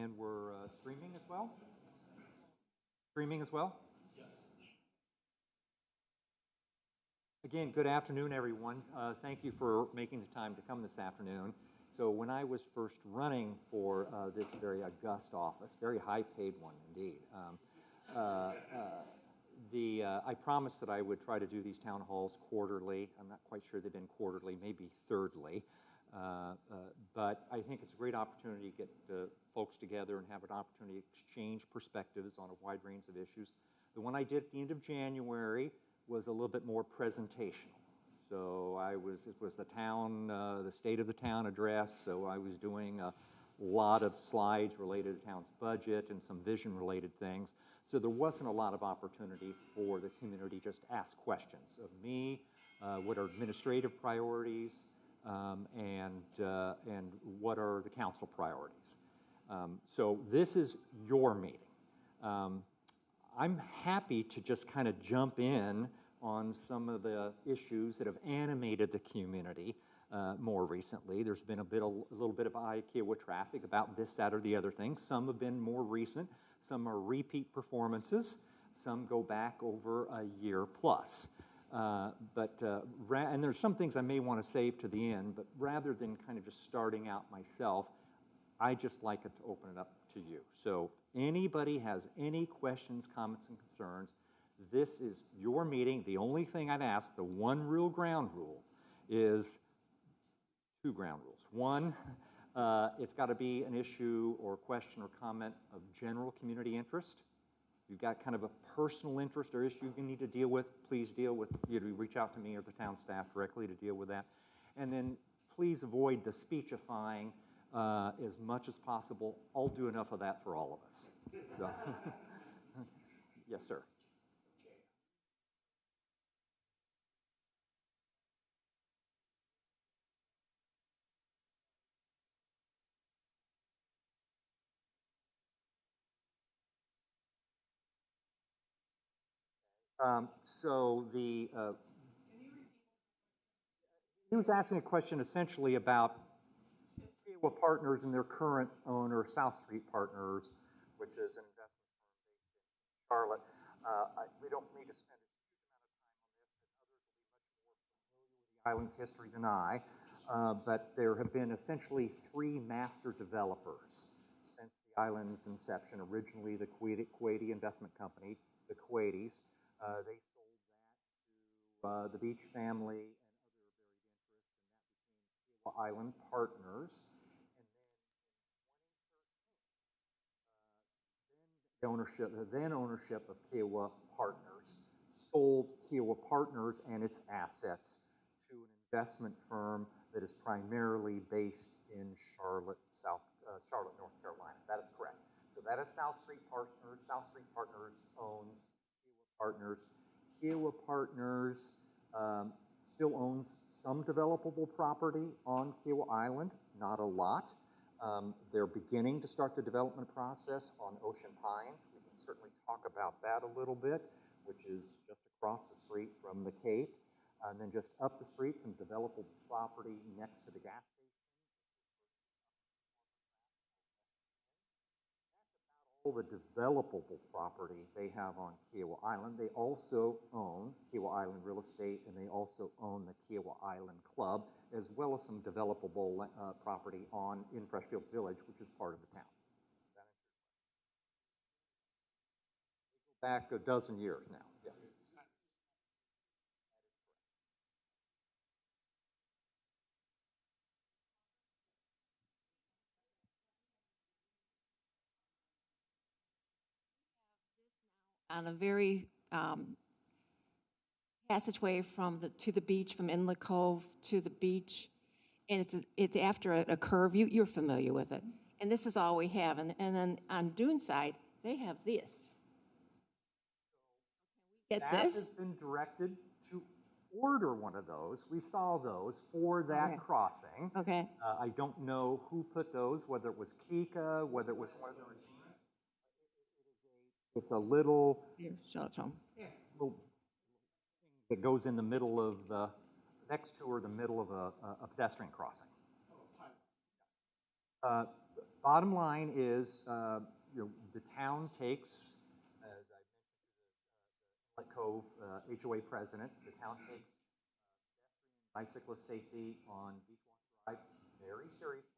And we're streaming as well? Streaming as well? Yes. Again, good afternoon, everyone. Thank you for making the time to come this afternoon. So when I was first running for this very august office, very high-paid one indeed, I promised that I would try to do these town halls quarterly. I'm not quite sure they've been quarterly, maybe thirdly. But I think it's a great opportunity to get folks together and have an opportunity to exchange perspectives on a wide range of issues. The one I did at the end of January was a little bit more presentational. So it was the town, the state of the town address, so I was doing a lot of slides related to town's budget and some vision-related things. So there wasn't a lot of opportunity for the community just to ask questions of me, what are administrative priorities, and what are the council priorities. So this is your meeting. I'm happy to just kind of jump in on some of the issues that have animated the community more recently. There's been a little bit of Kiowa traffic about this, that, or the other thing. Some have been more recent. Some are repeat performances. Some go back over a year plus. And there's some things I may want to save to the end, but rather than kind of just starting out myself, I just like it to open it up to you. So if anybody has any questions, comments, and concerns, this is your meeting. The only thing I'd ask, the one real ground rule, is two ground rules. One, it's got to be an issue or question or comment of general community interest. If you've got kind of a personal interest or issue you need to deal with, please deal with, reach out to me or the town staff directly to deal with that. And then please avoid the speechifying as much as possible. I'll do enough of that for all of us. So, yes, sir. He was asking a question essentially about Kiowa Partners and their current owner, South Street Partners, which is an investment firm based in Charlotte. We don't need to spend a huge amount of time on this, and others will be much more familiar with the island's history than I. But there have been essentially three master developers since the island's inception. Originally, the Kuwaiti Investment Company, the Kuwaitis. They sold that to the Beach family and other varied interests, and that became Kiowa Island Partners. And then the then ownership of Kiowa Partners sold Kiowa Partners and its assets to an investment firm that is primarily based in Charlotte, North Carolina. That is correct. So that is South Street Partners. South Street Partners owns Kiowa Partners. Kiowa Partners still owns some developable property on Kiowa Island, not a lot. They're beginning to start the development process on Ocean Pines. We can certainly talk about that a little bit, which is just across the street from the Cape. And then just up the street, some developable property next to the gas station. All the developable property they have on Kiowa Island. They also own Kiowa Island Real Estate, and they also own the Kiowa Island Club, as well as some developable property in Freshfields Village, which is part of the town. They go back a dozen years now. Yes. On a very passageway to the beach, from Inlet Cove to the beach, and it's after a curve. You're familiar with it, and this is all we have. And then on Dune side, they have this. That has been directed to order one of those. We saw those for that crossing. Okay. I don't know who put those, whether it was Kika, whether it was one of the regimes. It's a little, Here, show it to them. Little thing that goes in the middle of next to or the middle of a pedestrian crossing. bottom line is, the town takes, as I mentioned, Inlet Cove HOA president, the town takes bicyclist safety on Beachwalk Drive very seriously.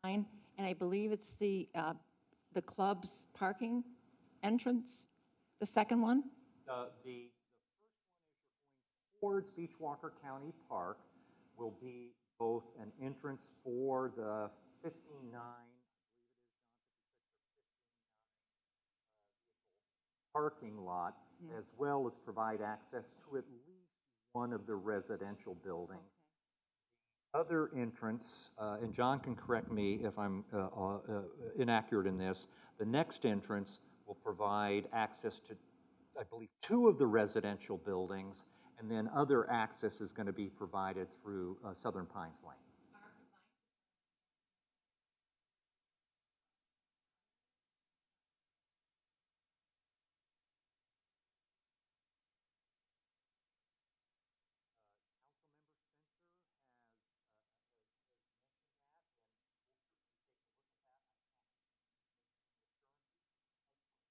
And I believe it's the club's parking entrance, the second one? The towards Beachwalker County Park will be both an entrance for the 59 parking lot, as well as provide access to at least one of the residential buildings. Other entrance, and John can correct me if I'm inaccurate in this, the next entrance will provide access to, I believe, two of the residential buildings, and then other access is going to be provided through Southern Pines Lane.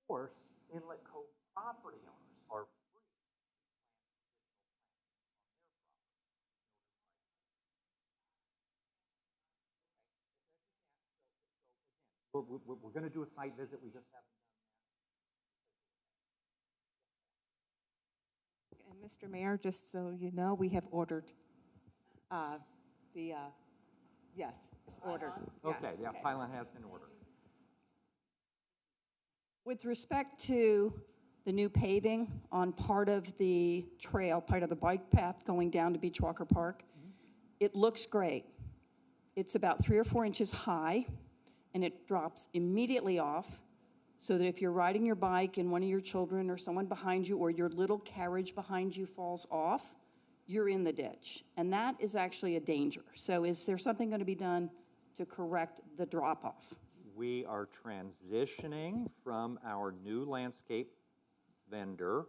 Of course, Inlet Cove property owners are free. We're going to do a site visit. We just haven't. And Mr. Mayor, just so you know, we have ordered the, yes, it's ordered. Yes. Okay, the pylon has been ordered. With respect to the new paving on part of the trail, part of the bike path going down to Beachwalker Park, it looks great. It's about 3 or 4 inches high, and it drops immediately off, so that if you're riding your bike and one of your children or someone behind you or your little carriage behind you falls off, you're in the ditch. And that is actually a danger. So is there something going to be done to correct the drop-off? We are transitioning from our new landscape vendor.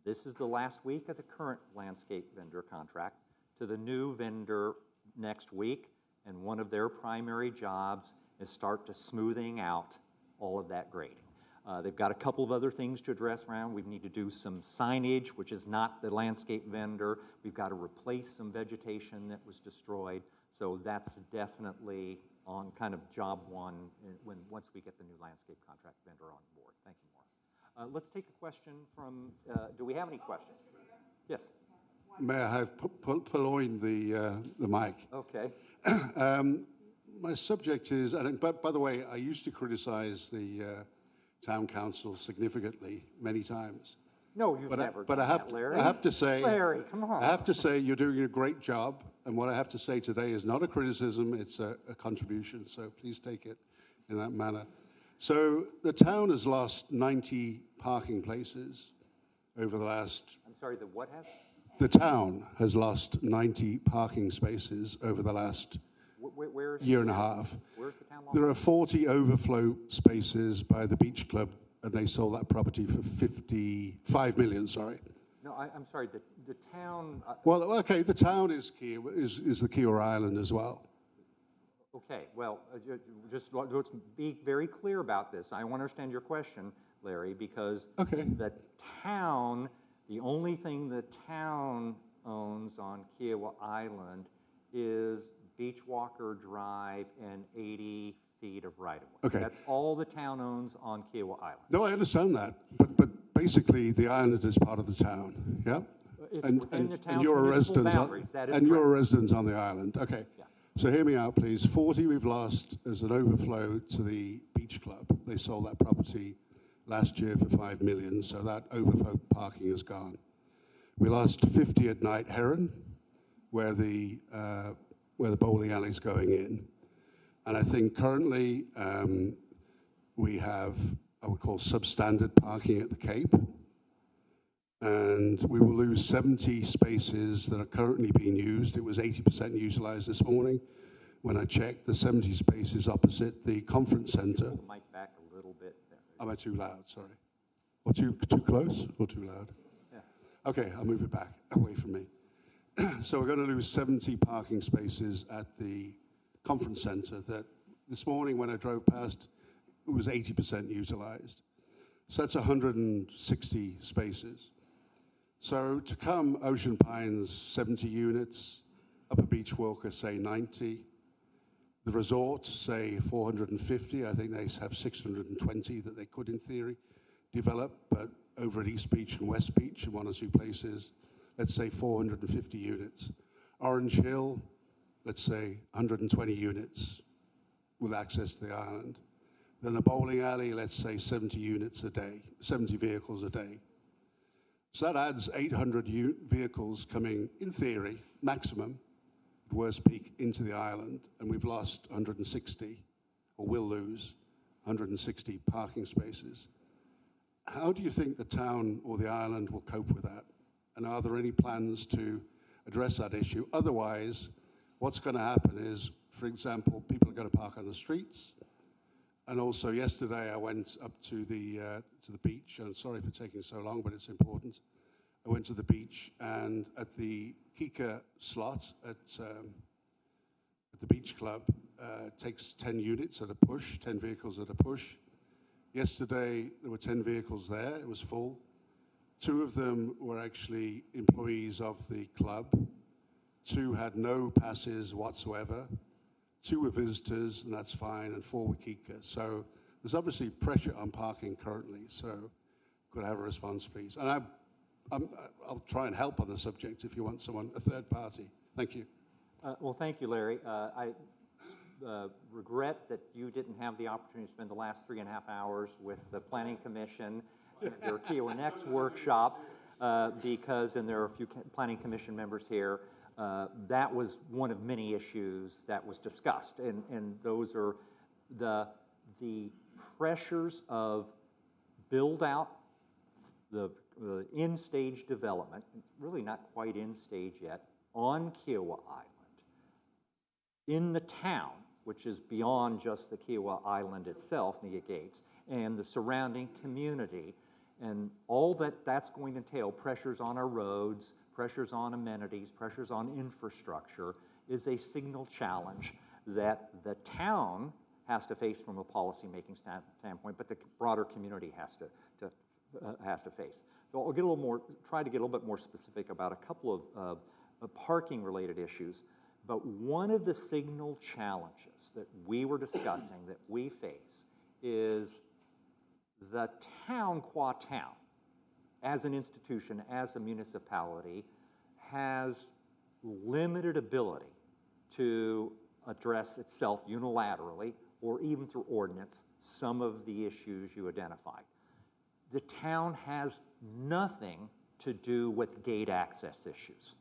This is the last week of the current landscape vendor contract to the new vendor next week. And one of their primary jobs is start to smoothing out all of that grading. They've got a couple of other things to address around. We need to do some signage, which is not the landscape vendor. We've got to replace some vegetation that was destroyed. So that's definitely on kind of job one once we get the new landscape contract vendor on board. Thank you, Maura. Let's take a question from, do we have any questions? Yes. May I have purloined the mic? Okay. My subject is, and by the way, I used to criticize the town council significantly many times. No, you've never but done I have that, to, Larry. I have to say, Larry, come on. I have to say you're doing a great job, and what I have to say today is not a criticism, it's a contribution, so please take it in that manner. So the town has lost 90 parking places over the last... I'm sorry, the what has? The town has lost 90 parking spaces over the last Where is year and a half. Where's the town lost? There are 40 overflow spaces by the beach club, and they sold that property for 55 million, sorry. No, I'm sorry, the town... Well, okay, the town is key, is the Kiowa Island as well. Okay, well, just let's be very clear about this. I want to understand your question, Larry, because the town, the only thing the town owns on Kiowa Island is Beachwalker Drive and 80 feet of right-of-way. Okay. That's all the town owns on Kiowa Island. No, I understand that, but basically the island is part of the town, yeah? It's And within the town's you're a municipal resident boundaries, that is and you're a correct. resident on the island, okay. Yeah. So hear me out, please. 40 we've lost as an overflow to the beach club. They sold that property last year for 5 million, so that overflow parking is gone. We lost 50 at Night Heron, where the bowling alley's going in. And I think currently we have, I would call, substandard parking at the Cape. And we will lose 70 spaces that are currently being used. It was 80% utilized this morning. When I checked, the 70 spaces opposite the conference center. Pull the mic back a little bit there. Am I too loud? Sorry. Or too close or too loud? Yeah. Okay, I'll move it back away from me. So we're going to lose 70 parking spaces at the conference center that this morning when I drove past, it was 80% utilized. So that's 160 spaces. So to come, Ocean Pines, 70 units, Upper Beach Walker, say 90. The resorts, say 450. I think they have 620 that they could, in theory, develop, but over at East Beach and West Beach in one or two places, let's say 450 units. Orange Hill, let's say 120 units with access to the island. Then the bowling alley, let's say 70 units a day, 70 vehicles a day. So that adds 800 vehicles coming, in theory, maximum, at worst peak, into the island, and we've lost 160, or will lose 160 parking spaces. How do you think the town or the island will cope with that? And are there any plans to address that issue? Otherwise, what's going to happen is, for example, people are going to park on the streets. And also yesterday I went up to the beach, and sorry for taking so long, but it's important. I went to the beach, and at the Kika slot at the beach club, takes 10 units at a push, 10 vehicles at a push. Yesterday there were 10 vehicles there, it was full. 2 of them were actually employees of the club. 2 had no passes whatsoever. 2 were visitors, and that's fine, and 4 were Kika. So there's obviously pressure on parking currently, so could I have a response, please? And I'll try and help on the subject if you want someone, a third party. Thank you. Well, thank you, Larry. I regret that you didn't have the opportunity to spend the last 3.5 hours with the Planning Commission at their Kiowa Next workshop, because, and there are a few Planning Commission members here, that was one of many issues that was discussed, and those are the pressures of build out, the in-stage development, really not quite in-stage yet, on Kiowa Island, in the town, which is beyond just the Kiowa Island itself, the gates, and the surrounding community, and all that's going to entail, pressures on our roads, pressures on amenities, pressures on infrastructure, is a signal challenge that the town has to face from a policy-making standpoint, but the broader community has to face. So I'll get a little more, try to get a little bit more specific about a couple of parking-related issues. But one of the signal challenges that we were discussing that we face is the town, qua town, as an institution, as a municipality, has limited ability to address itself unilaterally or even through ordinance some of the issues you identified. The town has nothing to do with gate access issues.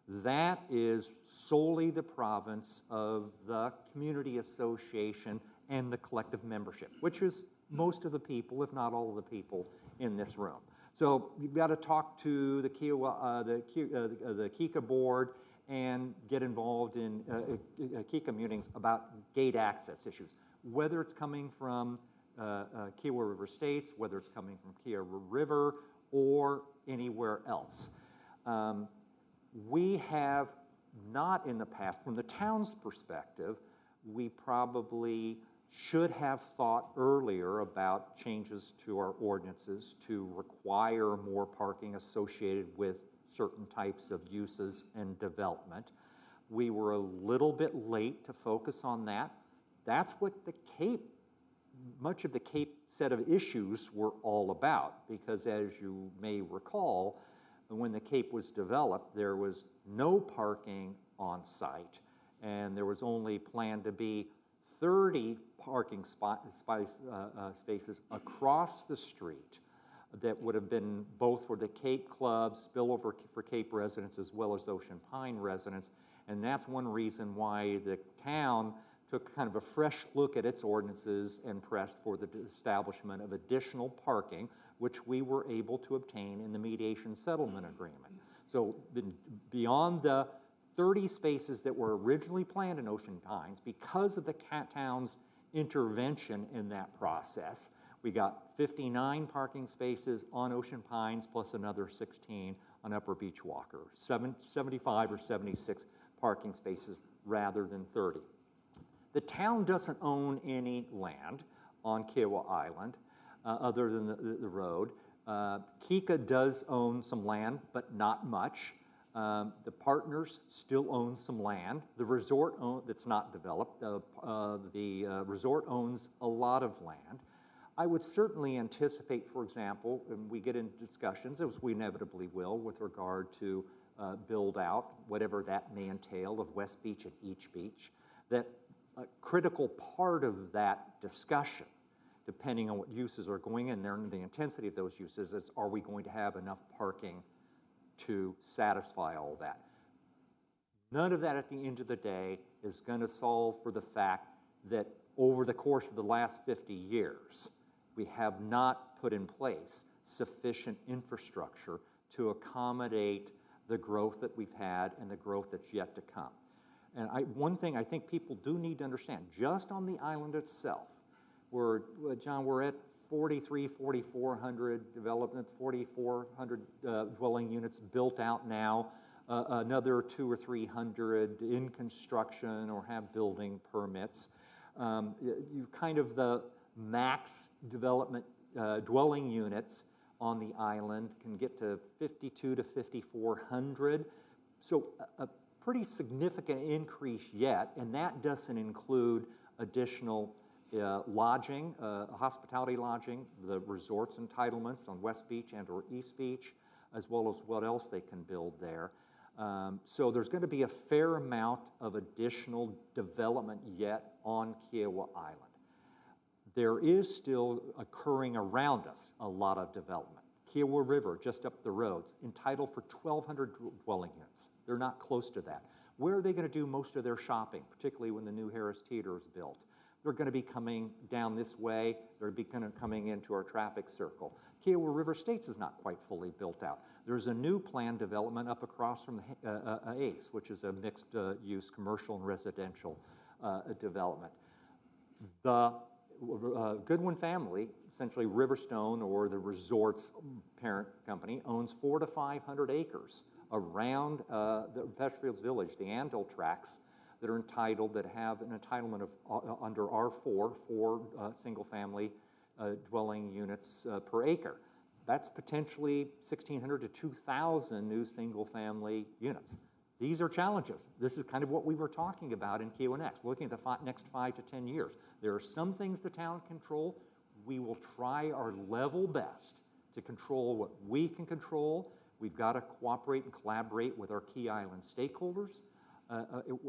That is solely the province of the community association and the collective membership, which is most of the people, if not all of the people, in this room. So you've got to talk to the Kika board and get involved in Kika meetings about gate access issues, whether it's coming from Kiowa River Estates, whether it's coming from Kiowa River, or anywhere else. We have not in the past, from the town's perspective, we probably should have thought earlier about changes to our ordinances to require more parking associated with certain types of uses and development. We were a little bit late to focus on that. That's what the Cape, much of the Cape set of issues were all about, because as you may recall, when the Cape was developed, there was no parking on site, and there was only planned to be 30 parking spaces across the street that would have been both for the Cape clubs, spillover for Cape residents, as well as Ocean Pine residents. And that's one reason why the town took kind of a fresh look at its ordinances and pressed for the establishment of additional parking, which we were able to obtain in the mediation settlement agreement. So beyond the 30 spaces that were originally planned in Ocean Pines, because of the town's intervention in that process, we got 59 parking spaces on Ocean Pines plus another 16 on Upper Beach Walker, 75 or 76 parking spaces rather than 30. The town doesn't own any land on Kiowa Island other than the road. Kika does own some land, but not much. The partners still own some land. The resort that's not developed. The resort owns a lot of land. I would certainly anticipate, for example, and we get into discussions, as we inevitably will, with regard to build out, whatever that may entail, of West Beach and East Beach, that a critical part of that discussion, depending on what uses are going in there and the intensity of those uses, is are we going to have enough parking to satisfy all that? None of that at the end of the day is going to solve for the fact that over the course of the last 50 years, we have not put in place sufficient infrastructure to accommodate the growth that we've had and the growth that's yet to come. And one thing I think people do need to understand, just on the island itself, John, we're at 4,400 developments, 4,400 dwelling units built out now, another 200 or 300 in construction or have building permits. You kind of the max development dwelling units on the island can get to 52 to 5,400. So a pretty significant increase yet, and that doesn't include additional lodging, hospitality lodging, the resorts entitlements on West Beach and or East Beach, as well as what else they can build there. So there's going to be a fair amount of additional development yet on Kiowa Island. There is still occurring around us a lot of development. Kiowa River, just up the roads, entitled for 1,200 dwelling units. They're not close to that. Where are they going to do most of their shopping, particularly when the new Harris Teeter is built? They're going to be coming down this way. They're kind of coming into our traffic circle. Kiowa River Estates is not quite fully built out. There's a new planned development up across from the ACE, which is a mixed use commercial and residential development. The Goodwin family, essentially Riverstone or the resort's parent company, owns 400 to 500 acres around the Freshfields Village, the Anvil tracts, that are entitled, that have an entitlement of under R4, 4 single-family dwelling units per acre. That's potentially 1,600 to 2,000 new single-family units. These are challenges. This is kind of what we were talking about in KONX, looking at the next 5 to 10 years. There are some things the town control. We will try our level best to control what we can control. We've got to cooperate and collaborate with our key island stakeholders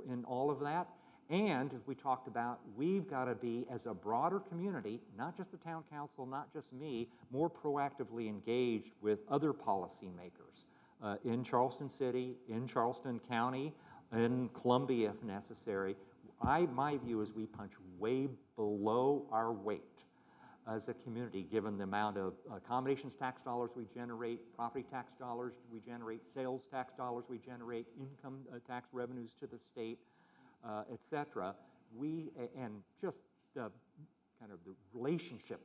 in all of that. And as we talked about, we've got to be, as a broader community, not just the town council, not just me, more proactively engaged with other policymakers in Charleston City, in Charleston County, in Columbia if necessary. My view is we punch way below our weight as a community, given the amount of accommodations tax dollars we generate, property tax dollars we generate, sales tax dollars we generate, income tax revenues to the state, et cetera. And just the kind of the relationship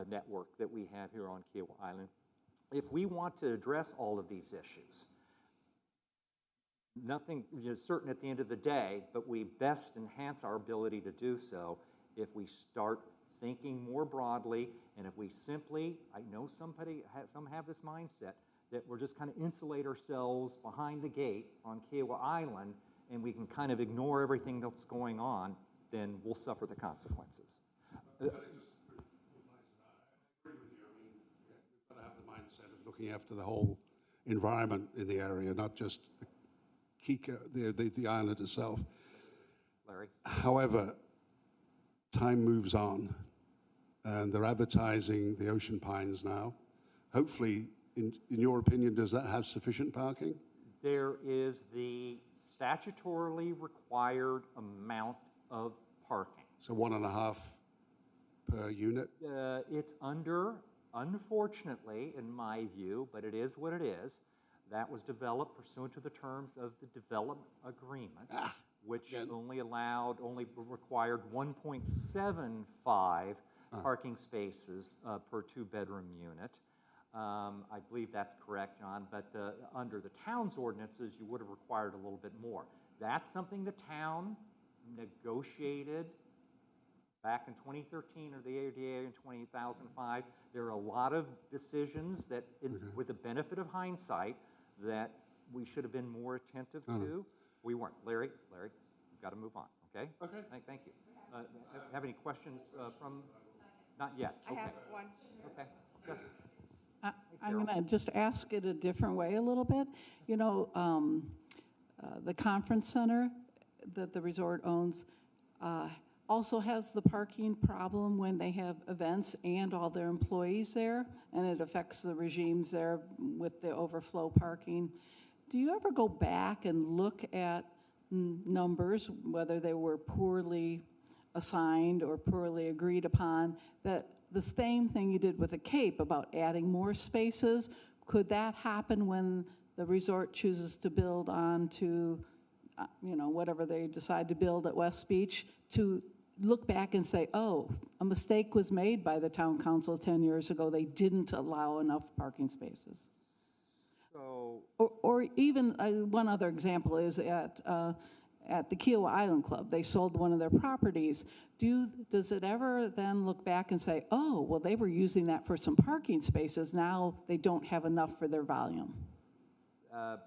network that we have here on Kiowa Island. If we want to address all of these issues, nothing is certain at the end of the day, but we best enhance our ability to do so if we start thinking more broadly, and if we simply, I know some have this mindset, that we're just kind of insulate ourselves behind the gate on Kiowa Island, and we can kind of ignore everything that's going on, then we'll suffer the consequences. I agree with you. I mean, we've got to have the mindset of looking after the whole environment in the area, not just the island itself. Larry? However, time moves on, and they're advertising the Ocean Pines now. hopefully, in your opinion, does that have sufficient parking? There is the statutorily required amount of parking. So 1.5 per unit? It's under, unfortunately, in my view, but it is what it is. That was developed pursuant to the terms of the development agreement, which only required 1.75 parking spaces per two-bedroom unit. I believe that's correct, John, but under the town's ordinances, you would have required a little bit more. That's something the town negotiated back in 2013 or the ADA in 2005. There are a lot of decisions that, with the benefit of hindsight, that we should have been more attentive to. We weren't. Larry, we've got to move on, okay? Okay. Thank you. Have any questions from? Not yet. I Okay. have one. Okay. Yes. I'm going to just ask it a different way a little bit. You know, the conference center that the resort owns also has the parking problem when they have events and all their employees there, and it affects the regimes there with the overflow parking. Do you ever go back and look at numbers, whether they were poorly assigned or poorly agreed upon, that the same thing you did with the Cape about adding more spaces, could that happen when the resort chooses to build onto, you know, whatever they decide to build at West Beach, to look back and say, oh, a mistake was made by the town council 10 years ago, they didn't allow enough parking spaces? So, Or even, one other example is at the Kiowa Island Club. They sold one of their properties. Does it ever then look back and say, oh, well, they were using that for some parking spaces, now they don't have enough for their volume? I'm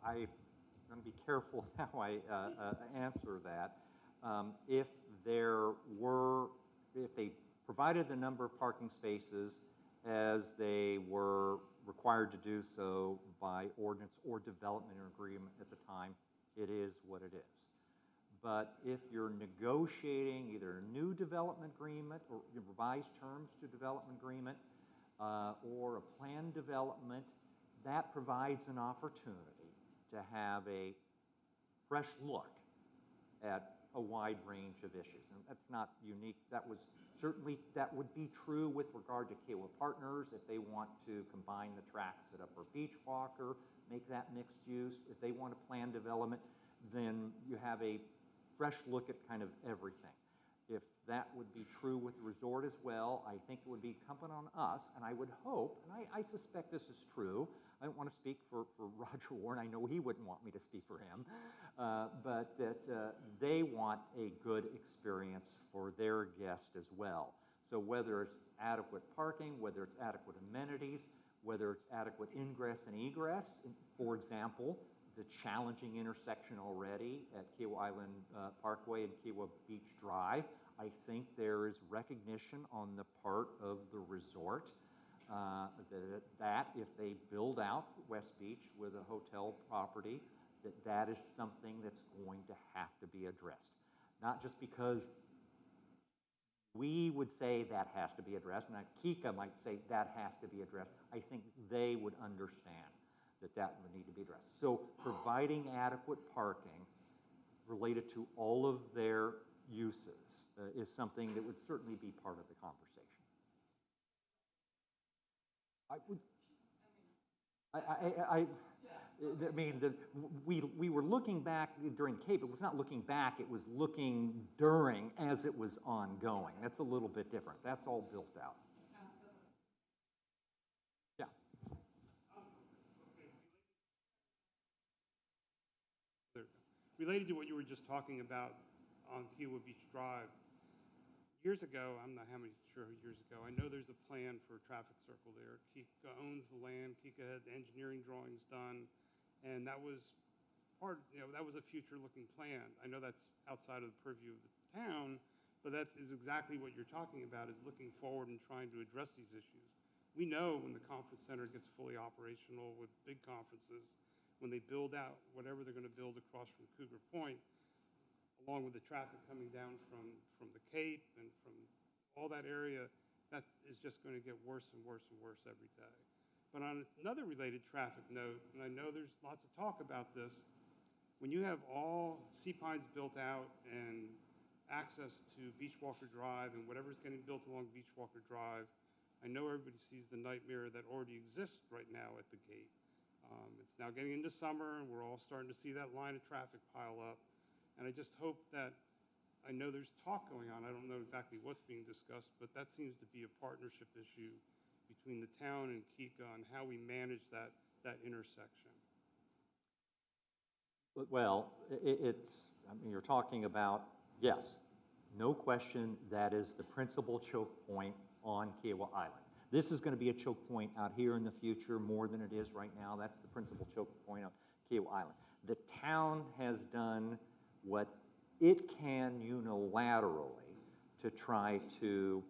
going to be careful how I answer that. If they provided the number of parking spaces as they were required to do so by ordinance or development agreement at the time, it is what it is. But if you're negotiating either a new development agreement or revised terms to development agreement or a planned development, that provides an opportunity to have a fresh look at a wide range of issues. And that's not unique. That would be true with regard to Kiowa Partners if they want to combine the tracks at Upper Beach Walker, make that mixed use. If they want to plan development, then you have a fresh look at kind of everything. If that would be true with the resort as well, I think it would be incumbent on us, and I would hope, and I suspect this is true. I don't want to speak for Roger Warren. I know he wouldn't want me to speak for him, but that they want a good experience for their guest as well. So whether it's adequate parking, whether it's adequate amenities, whether it's adequate ingress and egress, for example, the challenging intersection already at Kiowa Island Parkway and Kiowa Beach Drive, I think there is recognition on the part of the resort that if they build out West Beach with a hotel property, that is something that's going to have to be addressed. Not just because we would say that has to be addressed, and Kika might say that has to be addressed. I think they would understand that would need to be addressed. So providing adequate parking related to all of their uses is something that would certainly be part of the conversation. We were looking back during Cape. It was not looking back, it was looking during as it was ongoing. That's a little bit different. That's all built out. Yeah. Related to what you were just talking about on Kiowa Beach Drive, years ago, I'm not sure how years ago, I know there's a plan for a traffic circle there. Kika owns the land, Kika had engineering drawings done, and that was that was a future-looking plan. I know that's outside of the purview of the town, but that is exactly what you're talking about, is looking forward and trying to address these issues. We know when the conference center gets fully operational with big conferences, when they build out whatever they're going to build across from Cougar Point, along with the traffic coming down from the Cape and from all that area, that is just going to get worse and worse and worse every day. But on another related traffic note, and I know there's lots of talk about this, when you have all Sea Pines built out and access to Beachwalker Drive and whatever's getting built along Beachwalker Drive, I know everybody sees the nightmare that already exists right now at the gate. It's now getting into summer, and we're all starting to see that line of traffic pile up. And I just hope that, I know there's talk going on, I don't know exactly what's being discussed, but that seems to be a partnership issue between the town and Kika on how we manage that intersection. Well, I mean, you're talking about, yes, no question, that is the principal choke point on Kiowa Island. This is going to be a choke point out here in the future more than it is right now. That's the principal choke point on Kiowa Island. The town has done what it can unilaterally to try to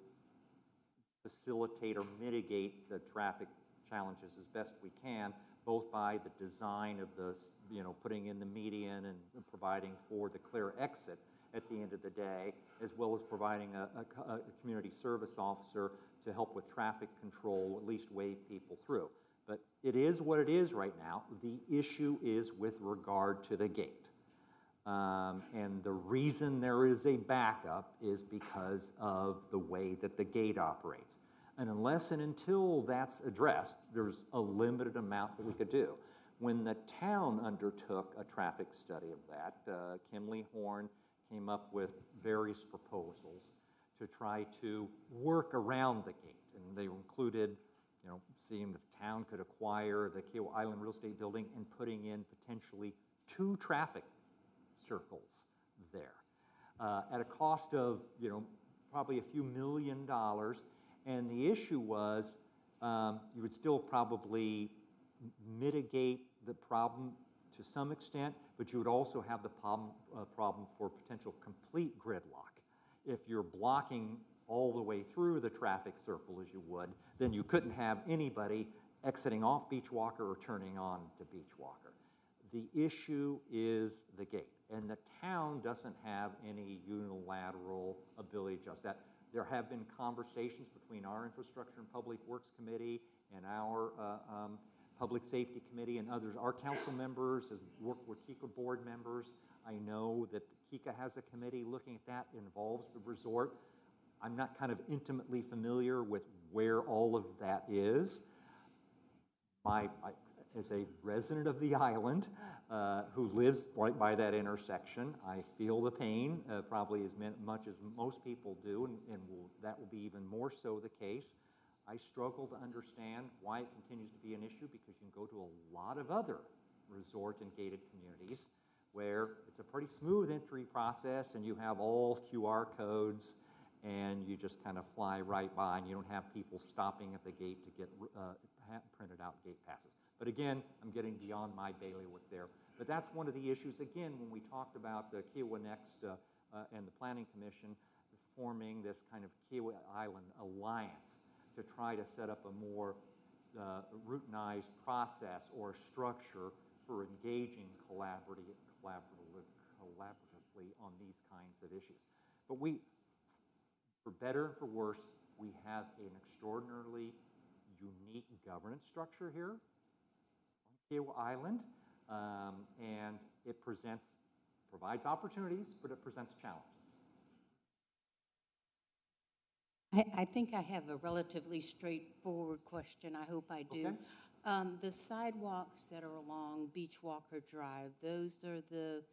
facilitate or mitigate the traffic challenges as best we can, both by the design of the, putting in the median and providing for the clear exit at the end of the day, as well as providing a community service officer to help with traffic control, at least wave people through. But it is what it is right now. The issue is with regard to the gate. And the reason there is a backup is because of the way that the gate operates. And unless and until that's addressed, there's a limited amount that we could do. When the town undertook a traffic study of that, Kimley Horn came up with various proposals to try to work around the gate. And they included, seeing if town could acquire the Kiowa Island Real Estate Building and putting in potentially 2 traffic circles there at a cost of, probably a few $1 million. And the issue was you would still probably mitigate the problem to some extent, but you would also have the problem for potential complete gridlock. If you're blocking all the way through the traffic circle as you would, then you couldn't have anybody exiting off Beachwalker or turning on to Beachwalker. The issue is the gate, and the town doesn't have any unilateral ability to adjust that. There have been conversations between our Infrastructure and Public Works Committee and our Public Safety Committee and others. Our council members have worked with Kika board members. I know that Kika has a committee looking at that, involves the resort. I'm not kind of intimately familiar with where all of that is. As a resident of the island who lives right by that intersection, I feel the pain probably as much as most people do, and that will be even more so the case. I struggle to understand why it continues to be an issue, because you can go to a lot of other resort and gated communities where it's a pretty smooth entry process and you have all QR codes and you just kind of fly right by, and you don't have people stopping at the gate to get printed out gate passes. But again, I'm getting beyond my bailiwick there. But that's one of the issues, again, when we talked about the Kiowa Next and the Planning Commission forming this kind of Kiowa Island alliance to try to set up a more routinized process or structure for engaging collaboratively on these kinds of issues. But for better and for worse, we have an extraordinarily unique governance structure here on Kiowa Island, and it provides opportunities, but it presents challenges. I think I have a relatively straightforward question. I hope I do. Okay. The sidewalks that are along Beachwalker Drive, those are the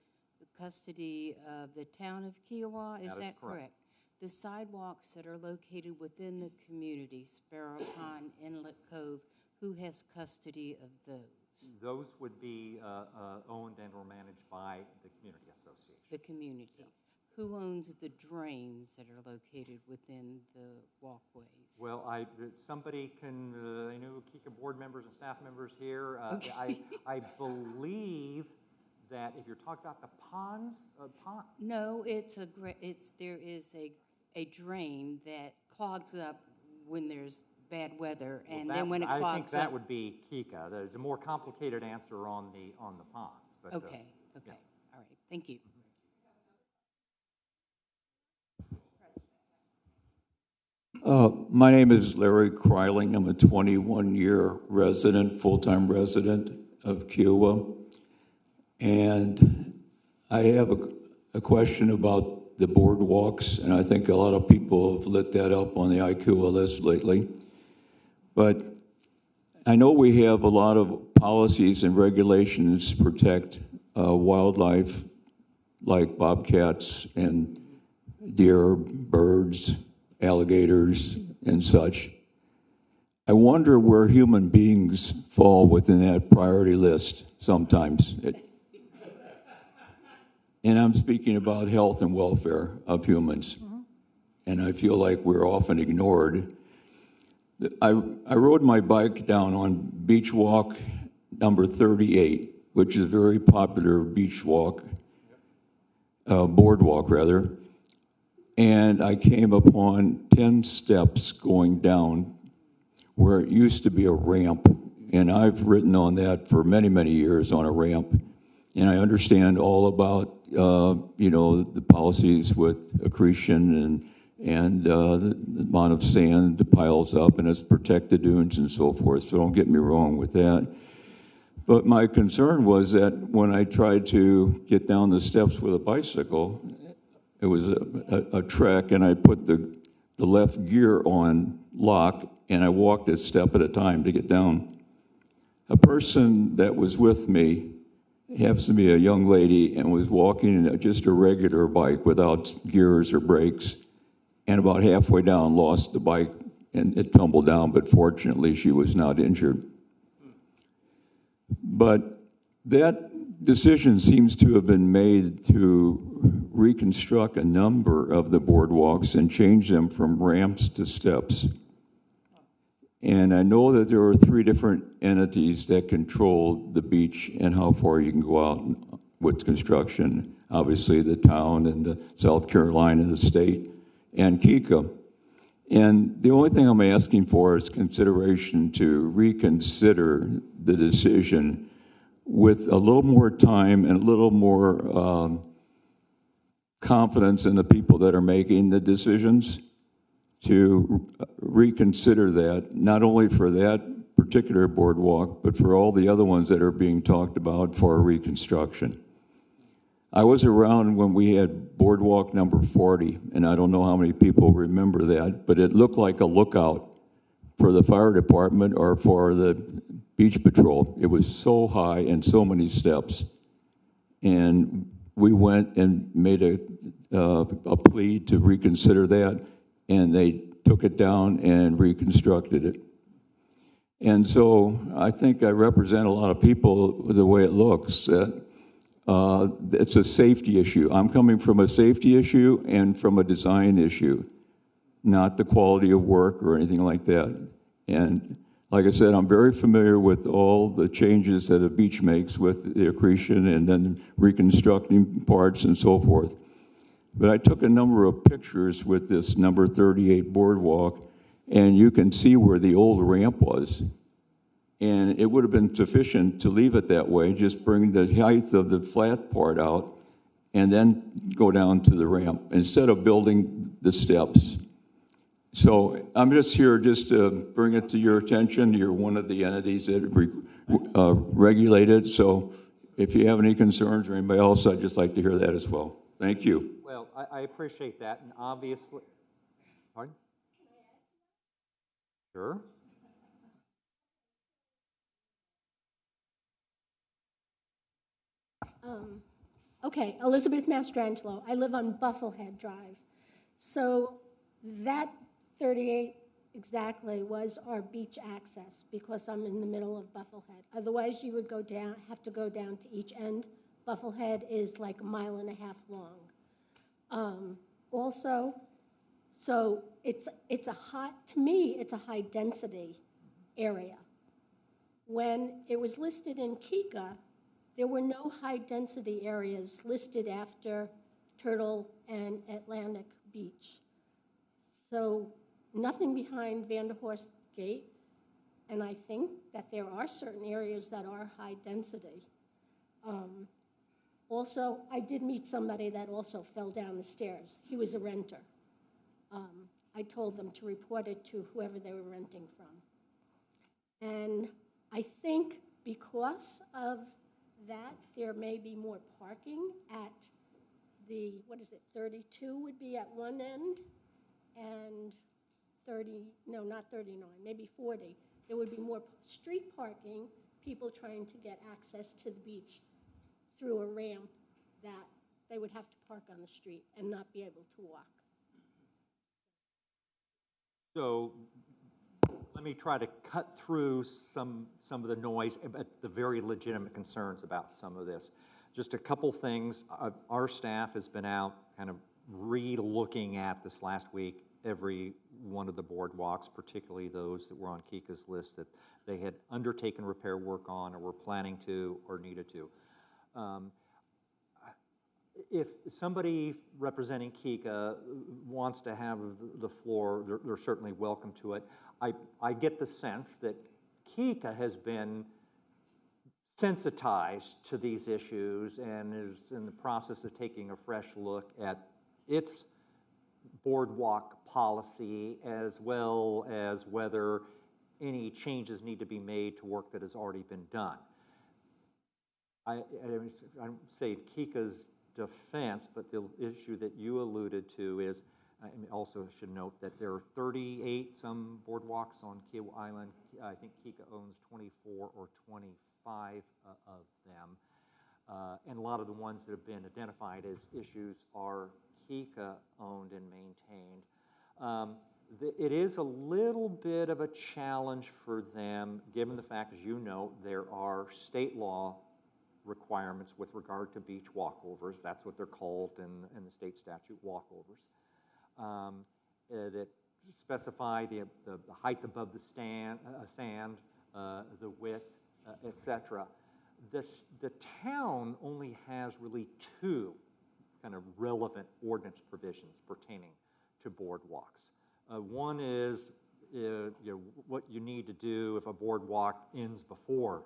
custody of the town of Kiowa, is that correct? The sidewalks that are located within the community, Sparrow Pond, Inlet Cove, who has custody of those? Those would be owned and or managed by the community association. The community. Yeah. Who owns the drains that are located within the walkways? Well, somebody can, I know Kika board members and staff members here. Okay. I believe that if you're talking about the ponds, No, there is a drain that clogs up when there's bad weather, and then when it clogs up. I think that would be Kika. There's a more complicated answer on the ponds. But, okay, yeah. all right, thank you. My name is Larry Kryling. I'm a 21-year resident, full-time resident of Kiowa. And I have a question about the boardwalks, and I think a lot of people have lit that up on the IQA list lately. But I know we have a lot of policies and regulations to protect wildlife like bobcats and deer, birds, alligators, and such. I wonder where human beings fall within that priority list sometimes. And I'm speaking about health and welfare of humans. And I feel like we're often ignored. I rode my bike down on beach walk number 38, which is a very popular beach walk, boardwalk rather. And I came upon 10 steps going down where it used to be a ramp. And I've ridden on that for many, many years on a ramp. And I understand all about, the policies with accretion and the amount of sand that piles up and it's protected dunes and so forth. So don't get me wrong with that. But my concern was that when I tried to get down the steps with a bicycle, it was a trek, and I put the left gear on lock, and I walked a step at a time to get down. A person that was with me happens to be a young lady and was walking just a regular bike without gears or brakes, and about halfway down lost the bike, and it tumbled down, but fortunately she was not injured. But that decision seems to have been made to reconstruct a number of the boardwalks and change them from ramps to steps. And I know that there are 3 different entities that control the beach and how far you can go out with construction. Obviously, the town and the South Carolina, the state, and KICA. And the only thing I'm asking for is consideration to reconsider the decision with a little more time and a little more confidence in the people that are making the decisions to reconsider that, not only for that particular boardwalk, but for all the other ones that are being talked about for reconstruction. I was around when we had boardwalk number 40, and I don't know how many people remember that, but it looked like a lookout for the fire department or for the beach patrol. It was so high and so many steps. And we went and made a plea to reconsider that, and they took it down and reconstructed it. And so I think I represent a lot of people with the way it looks. It's a safety issue. I'm coming from a safety issue and from a design issue, not the quality of work or anything like that. And like I said, I'm very familiar with all the changes that a beach makes with the accretion and then reconstructing parts and so forth. But I took a number of pictures with this number 38 boardwalk, and you can see where the old ramp was. And it would have been sufficient to leave it that way, just bring the height of the flat part out, and then go down to the ramp, instead of building the steps. So I'm just here just to bring it to your attention. You're one of the entities that regulate it. So if you have any concerns or anybody else, I'd just like to hear that as well. Thank you. Well, I appreciate that, and obviously, pardon? Sure. Okay, Elizabeth Mastrangelo. I live on Bufflehead Drive. So that 38 exactly was our beach access because I'm in the middle of Bufflehead. Otherwise, you would have to go down to each end. Bufflehead is like 1.5 miles long. Also, so to me, it's a high density area. When it was listed in KICA, there were no high-density areas listed after Turtle and Atlantic Beach. So nothing behind Vanderhorst Gate, and I think that there are certain areas that are high density. Also, I did meet somebody that also fell down the stairs. He was a renter. I told them to report it to whoever they were renting from. And I think because of that, there may be more parking at the, 32 would be at one end, and 30, no, not 39, maybe 40. There would be more street parking, people trying to get access to the beach through a ramp that they would have to park on the street and not be able to walk. So let me try to cut through some of the noise, but the very legitimate concerns about some of this. Just a couple things. Our staff has been out kind of re-looking at this last week every one of the boardwalks, particularly those that were on Kika's list that they had undertaken repair work on or were planning to or needed to. If somebody representing Kika wants to have the floor, they're certainly welcome to it. I get the sense that Kika has been sensitized to these issues and is in the process of taking a fresh look at its boardwalk policy, as well as whether any changes need to be made to work that has already been done. I don't say Kika's defense, but the issue that you alluded to is, I also should note that there are 38 some boardwalks on Kiawah Island. I think Kika owns 24 or 25 of them. And a lot of the ones that have been identified as issues are Kika owned and maintained. It is a little bit of a challenge for them, given the fact, as you know, there are state law requirements with regard to beach walkovers. That's what they're called in the state statute, walkovers. That specify the height above the sand, the width, etc. The town only has really two kind of relevant ordinance provisions pertaining to boardwalks. One is what you need to do if a boardwalk ends before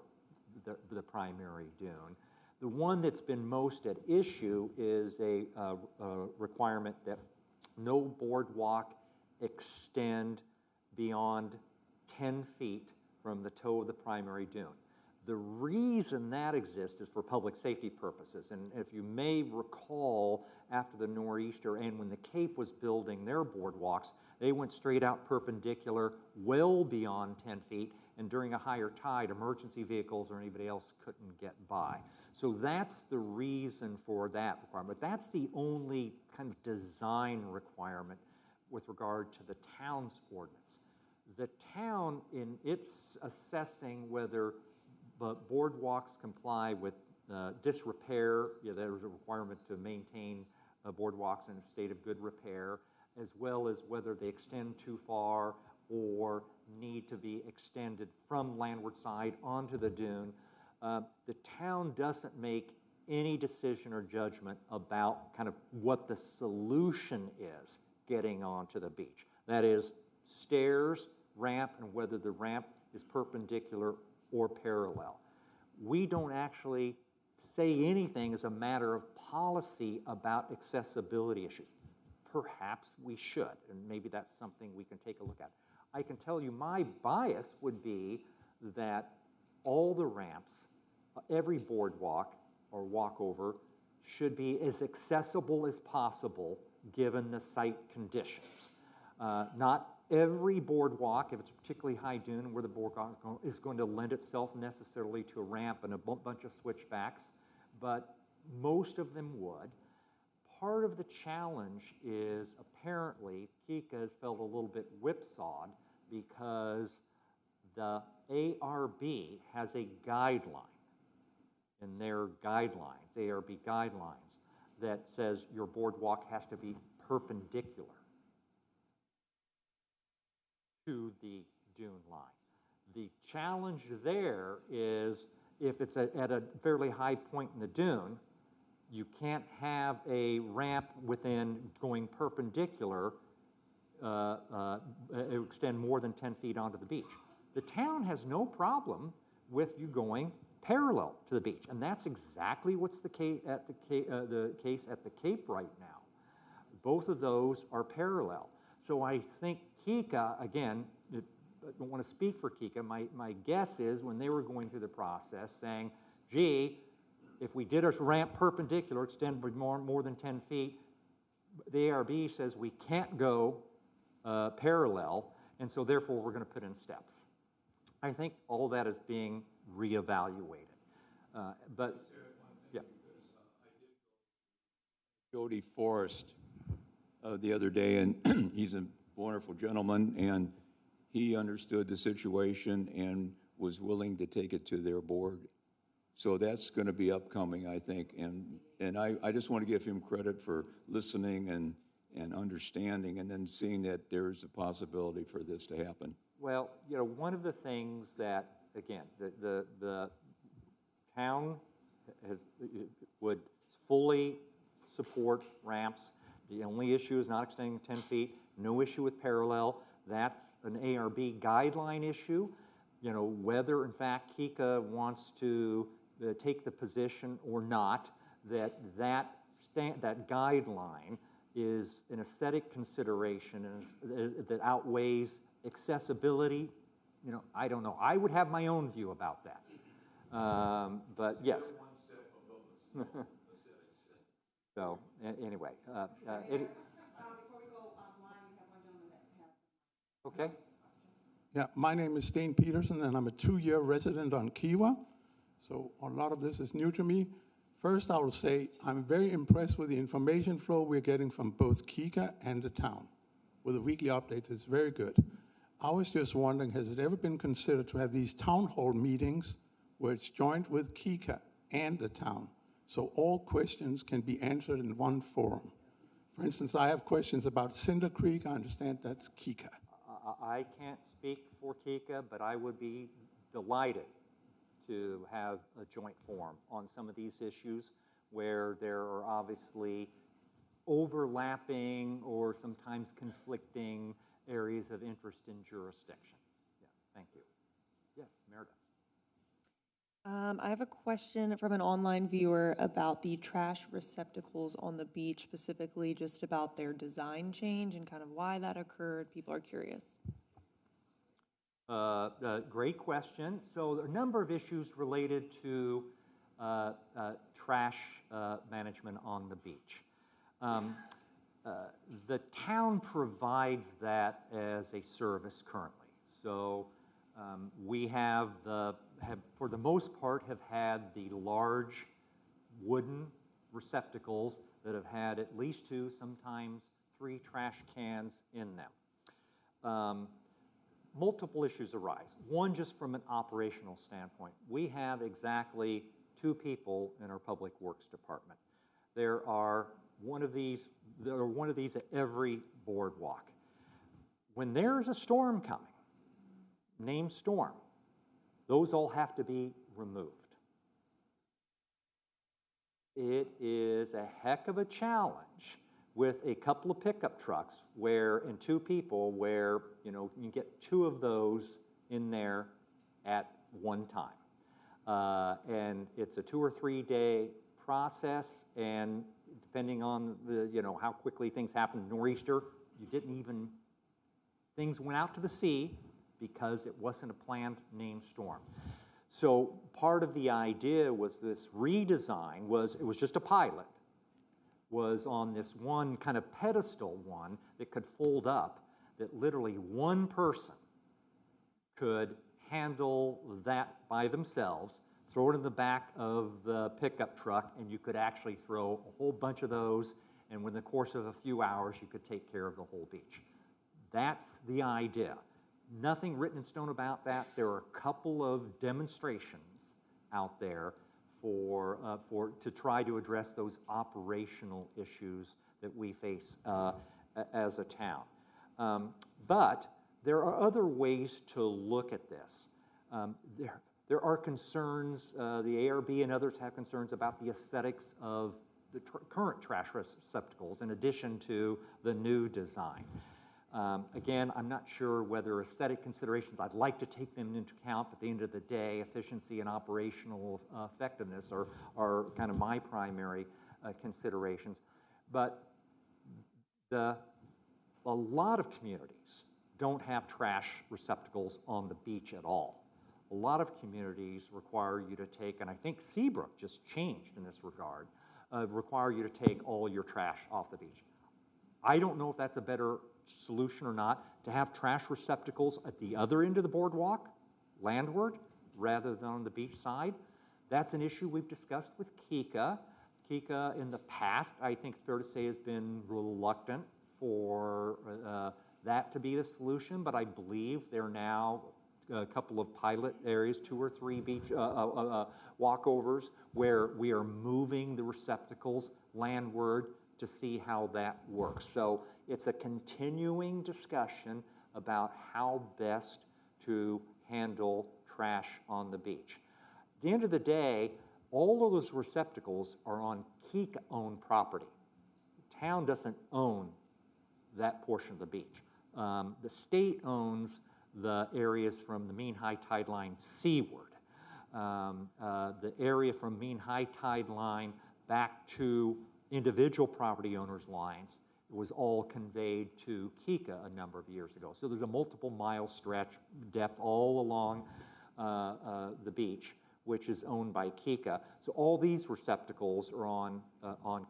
the primary dune. The one that's been most at issue is a requirement that no boardwalk extend beyond 10 feet from the toe of the primary dune. The reason that exists is for public safety purposes. And if you may recall, after the nor'easter and when the Cape was building their boardwalks, they went straight out perpendicular, well beyond 10 feet, and during a higher tide, emergency vehicles or anybody else couldn't get by. So that's the reason for that requirement. That's the only kind of design requirement with regard to the town's ordinance. The town, in its assessing whether boardwalks comply with disrepair, there's a requirement to maintain boardwalks in a state of good repair, as well as whether they extend too far or need to be extended from landward side onto the dune. The town doesn't make any decision or judgment about kind of what the solution is getting onto the beach. That is stairs, ramp, and whether the ramp is perpendicular or parallel. We don't actually say anything as a matter of policy about accessibility issues. Perhaps we should, and maybe that's something we can take a look at. I can tell you my bias would be that all the ramps, every boardwalk or walkover should be as accessible as possible given the site conditions. Not every boardwalk, if it's a particularly high dune where the boardwalk is going to lend itself necessarily to a ramp and a bunch of switchbacks, but most of them would. Part of the challenge is apparently Kika has felt a little bit whipsawed because the ARB has a guideline in their guidelines, ARB guidelines, that says your boardwalk has to be perpendicular to the dune line. The challenge there is if it's at a fairly high point in the dune, you can't have a ramp within going perpendicular extend more than 10 feet onto the beach. The town has no problem with you going parallel to the beach, and that's exactly what's the case at the Cape right now. Both of those are parallel. So I think Kika, again, I don't want to speak for Kika, my guess is when they were going through the process saying, gee, if we did a ramp perpendicular, extend more than 10 feet, the ARB says we can't go parallel, and so therefore we're going to put in steps. I think all that is being reevaluated. But, yeah. Jody Forrest the other day, and he's a wonderful gentleman, and he understood the situation and was willing to take it to their board. So that's going to be upcoming, I think, and I just want to give him credit for listening and understanding, and then seeing that there's a possibility for this to happen. Well, you know, one of the things that, again, the town would fully support ramps. The only issue is not extending 10 feet. No issue with parallel. That's an ARB guideline issue. You know, whether in fact Kika wants to take the position or not, that guideline is an aesthetic consideration and that outweighs accessibility. You know, I don't know. I would have my own view about that. But yes. So anyway, Before we go online, we have one gentleman that has. okay. Yeah, my name is Stain Peterson, and I'm a 2-year resident on Kiwa, so a lot of this is new to me. First, I will say I'm very impressed with the information flow we're getting from both Kika and the town. With the weekly updates, it's very good. I was just wondering, has it ever been considered to have these town hall meetings where it's joined with Kika and the town, so all questions can be answered in one forum? For instance, I have questions about Cinder Creek. I understand that's Kika. I can't speak for Kika, but I would be delighted to have a joint forum on some of these issues where there are obviously overlapping or sometimes conflicting areas of interest in jurisdiction. Yes, thank you. Yes, Meredith. I have a question from an online viewer about the trash receptacles on the beach, specifically just about their design change and kind of why that occurred. People are curious. Great question. So there are a number of issues related to trash management on the beach. The town provides that as a service currently. So we have for the most part, have had the large wooden receptacles that have had at least 2, sometimes 3 trash cans in them. Multiple issues arise. One, just from an operational standpoint. We have exactly 2 people in our Public Works Department. There are one of these at every boardwalk. When there's a storm coming, named storm, those all have to be removed. It is a heck of a challenge with a couple of pickup trucks and 2 people where, you know, you get 2 of those in there at one time. And it's a 2 or 3 day process, and depending on how quickly things happen, nor'easter, things went out to the sea because it wasn't a planned named storm. So part of the idea was this redesign it was just a pilot, was on this one kind of pedestal one that could fold up, that literally one person could handle that by themselves, throw it in the back of the pickup truck, and you could actually throw a whole bunch of those, and within the course of a few hours, you could take care of the whole beach. That's the idea. Nothing written in stone about that. There are a couple of demonstrations out there to try to address those operational issues that we face as a town. But there are other ways to look at this. There are concerns, the ARB and others have concerns about the aesthetics of the current trash receptacles in addition to the new design. Again, I'm not sure whether aesthetic considerations, I'd like to take them into account, but at the end of the day, efficiency and operational effectiveness are kind of my primary considerations. But the a lot of communities don't have trash receptacles on the beach at all. A lot of communities require you to take, and I think Seabrook just changed in this regard, require you to take all your trash off the beach. I don't know if that's a better solution or not, to have trash receptacles at the other end of the boardwalk, landward, rather than on the beach side. That's an issue we've discussed with KICA. KICA in the past, I think fair to say, has been reluctant for that to be the solution, but I believe they're now a couple of pilot areas, 2 or 3 beach walkovers, where we are moving the receptacles landward to see how that works. So it's a continuing discussion about how best to handle trash on the beach. At the end of the day, all of those receptacles are on KICA-owned property. The town doesn't own that portion of the beach. The state owns the areas from the mean high tide line seaward. The area from mean high tide line back to individual property owners' lines was all conveyed to KICA a number of years ago. So there's a multiple mile stretch depth all along the beach, which is owned by KICA. So all these receptacles are on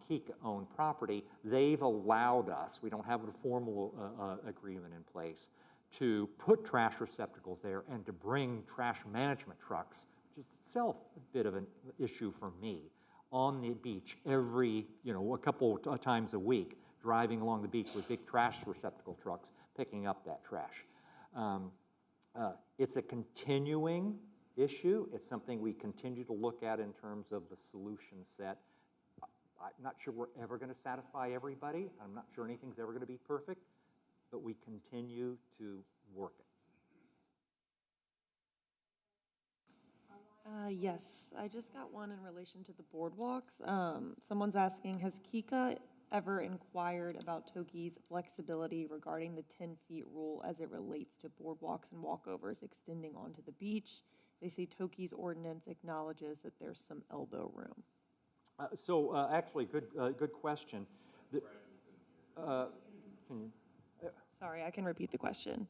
KICA-owned property. They've allowed us, we don't have a formal agreement in place, to put trash receptacles there and to bring trash management trucks, which is itself a bit of an issue for me, on the beach every, a couple of times a week, driving along the beach with big trash receptacle trucks, picking up that trash. It's a continuing issue. It's something we continue to look at in terms of the solution set. I'm not sure we're ever going to satisfy everybody. I'm not sure anything's ever going to be perfect, but we continue to work it. Yes, I just got one in relation to the boardwalks. Someone's asking, has KICA ever inquired about TOKI's flexibility regarding the 10 feet rule as it relates to boardwalks and walkovers extending onto the beach? They say TOKI's ordinance acknowledges that there's some elbow room. Actually, good question. Sorry, I can repeat the question.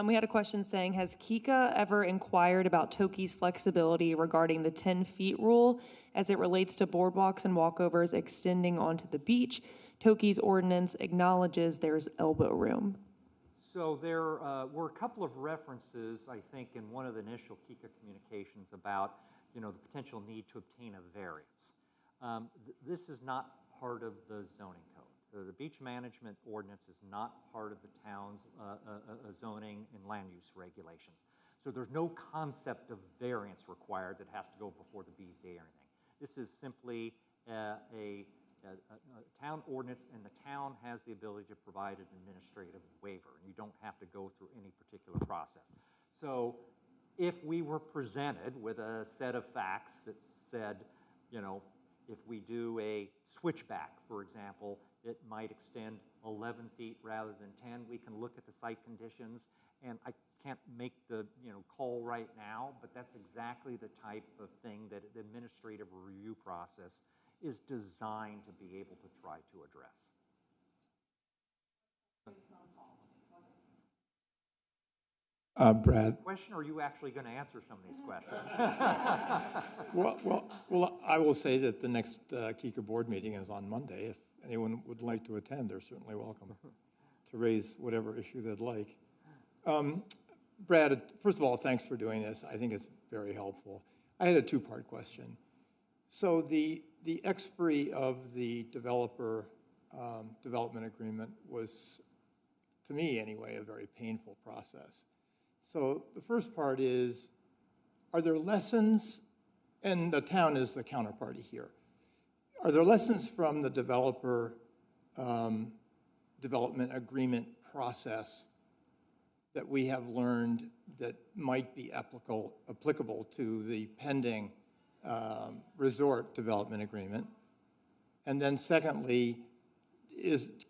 We had a question saying, has KICA ever inquired about TOKI's flexibility regarding the 10 feet rule as it relates to boardwalks and walkovers extending onto the beach? TOKI's ordinance acknowledges there's elbow room. So there were a couple of references, I think, in one of the initial KICA communications about, the potential need to obtain a variance. This is not part of the zoning code. The beach management ordinance is not part of the town's zoning and land use regulations. So there's no concept of variance required that has to go before the BZA or anything. This is simply a town ordinance, and the town has the ability to provide an administrative waiver, and you don't have to go through any particular process. So if we were presented with a set of facts that said, if we do a switchback, for example, it might extend 11 feet rather than 10. We can look at the site conditions, and I can't make the call right now, but that's exactly the type of thing that the administrative review process is designed to be able to try to address. Brad. Question, or are you actually going to answer some of these questions? Well, I will say that the next KICA board meeting is on Monday. If anyone would like to attend, they're certainly welcome to raise whatever issue they'd like. Brad, first of all, thanks for doing this. I think it's very helpful. I had a two-part question. So the expiry of the developer development agreement was, to me anyway, a very painful process. So the first part is, are there lessons, and the town is the counterparty here, are there lessons from the developer development agreement process that we have learned that might be applicable to the pending resort development agreement? And then secondly,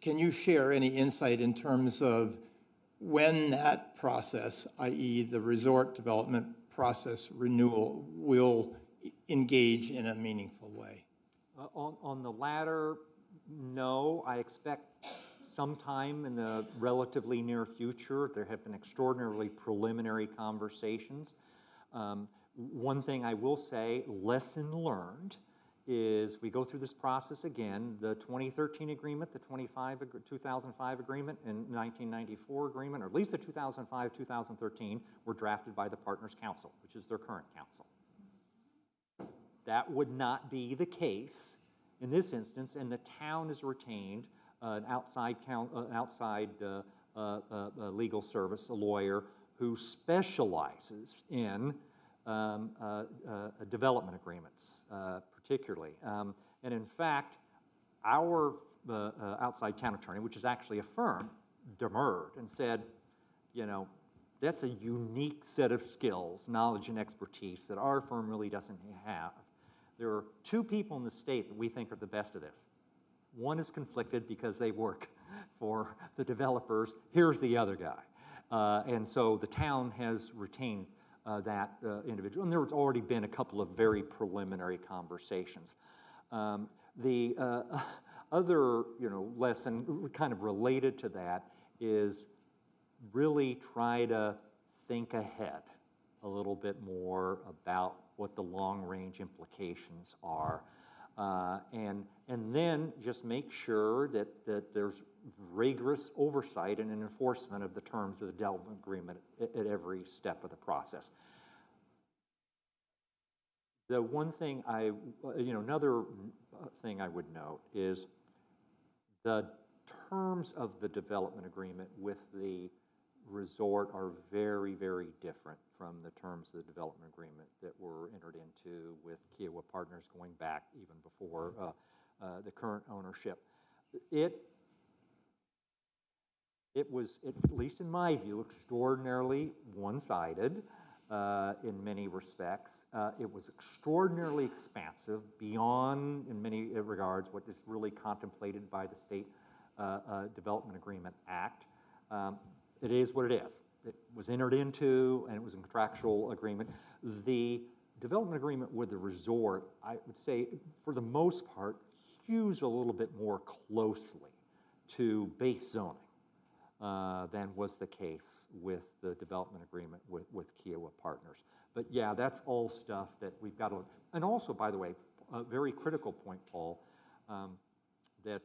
can you share any insight in terms of when that process, i.e. the resort development process renewal, will engage in a meaningful way? On the latter, no. I expect sometime in the relatively near future. There have been extraordinarily preliminary conversations. One thing I will say, lesson learned, is we go through this process again. The 2013 agreement, the 2005 agreement, and 1994 agreement, or at least the 2005-2013, were drafted by the Partners Council, which is their current council. That would not be the case in this instance, and the town has retained an outside legal service, a lawyer, who specializes in development agreements, particularly. And in fact, our outside town attorney, which is actually a firm, demurred and said, you know, that's a unique set of skills, knowledge, and expertise that our firm really doesn't have. There are two people in the state that we think are the best of this. One is conflicted because they work for the developers. Here's the other guy. And so the town has retained that individual. And there's already been a couple of very preliminary conversations. The other, lesson kind of related to that is really try to think ahead a little bit more about what the long-range implications are. And then just make sure that there's rigorous oversight and enforcement of the terms of the development agreement at every step of the process. The one thing another thing I would note is the terms of the development agreement with the resort are very, very different from the terms of the development agreement that were entered into with Kiowa Partners going back even before the current ownership. It was, at least in my view, extraordinarily one-sided in many respects. It was extraordinarily expansive beyond, in many regards, what is really contemplated by the State Development Agreement Act. It is what it is. It was entered into, and it was a contractual agreement. The development agreement with the resort, I would say, for the most part, hews a little bit more closely to base zoning than was the case with the development agreement with Kiowa Partners. But yeah, that's all stuff that we've got to, and also, by the way, a very critical point, Paul, that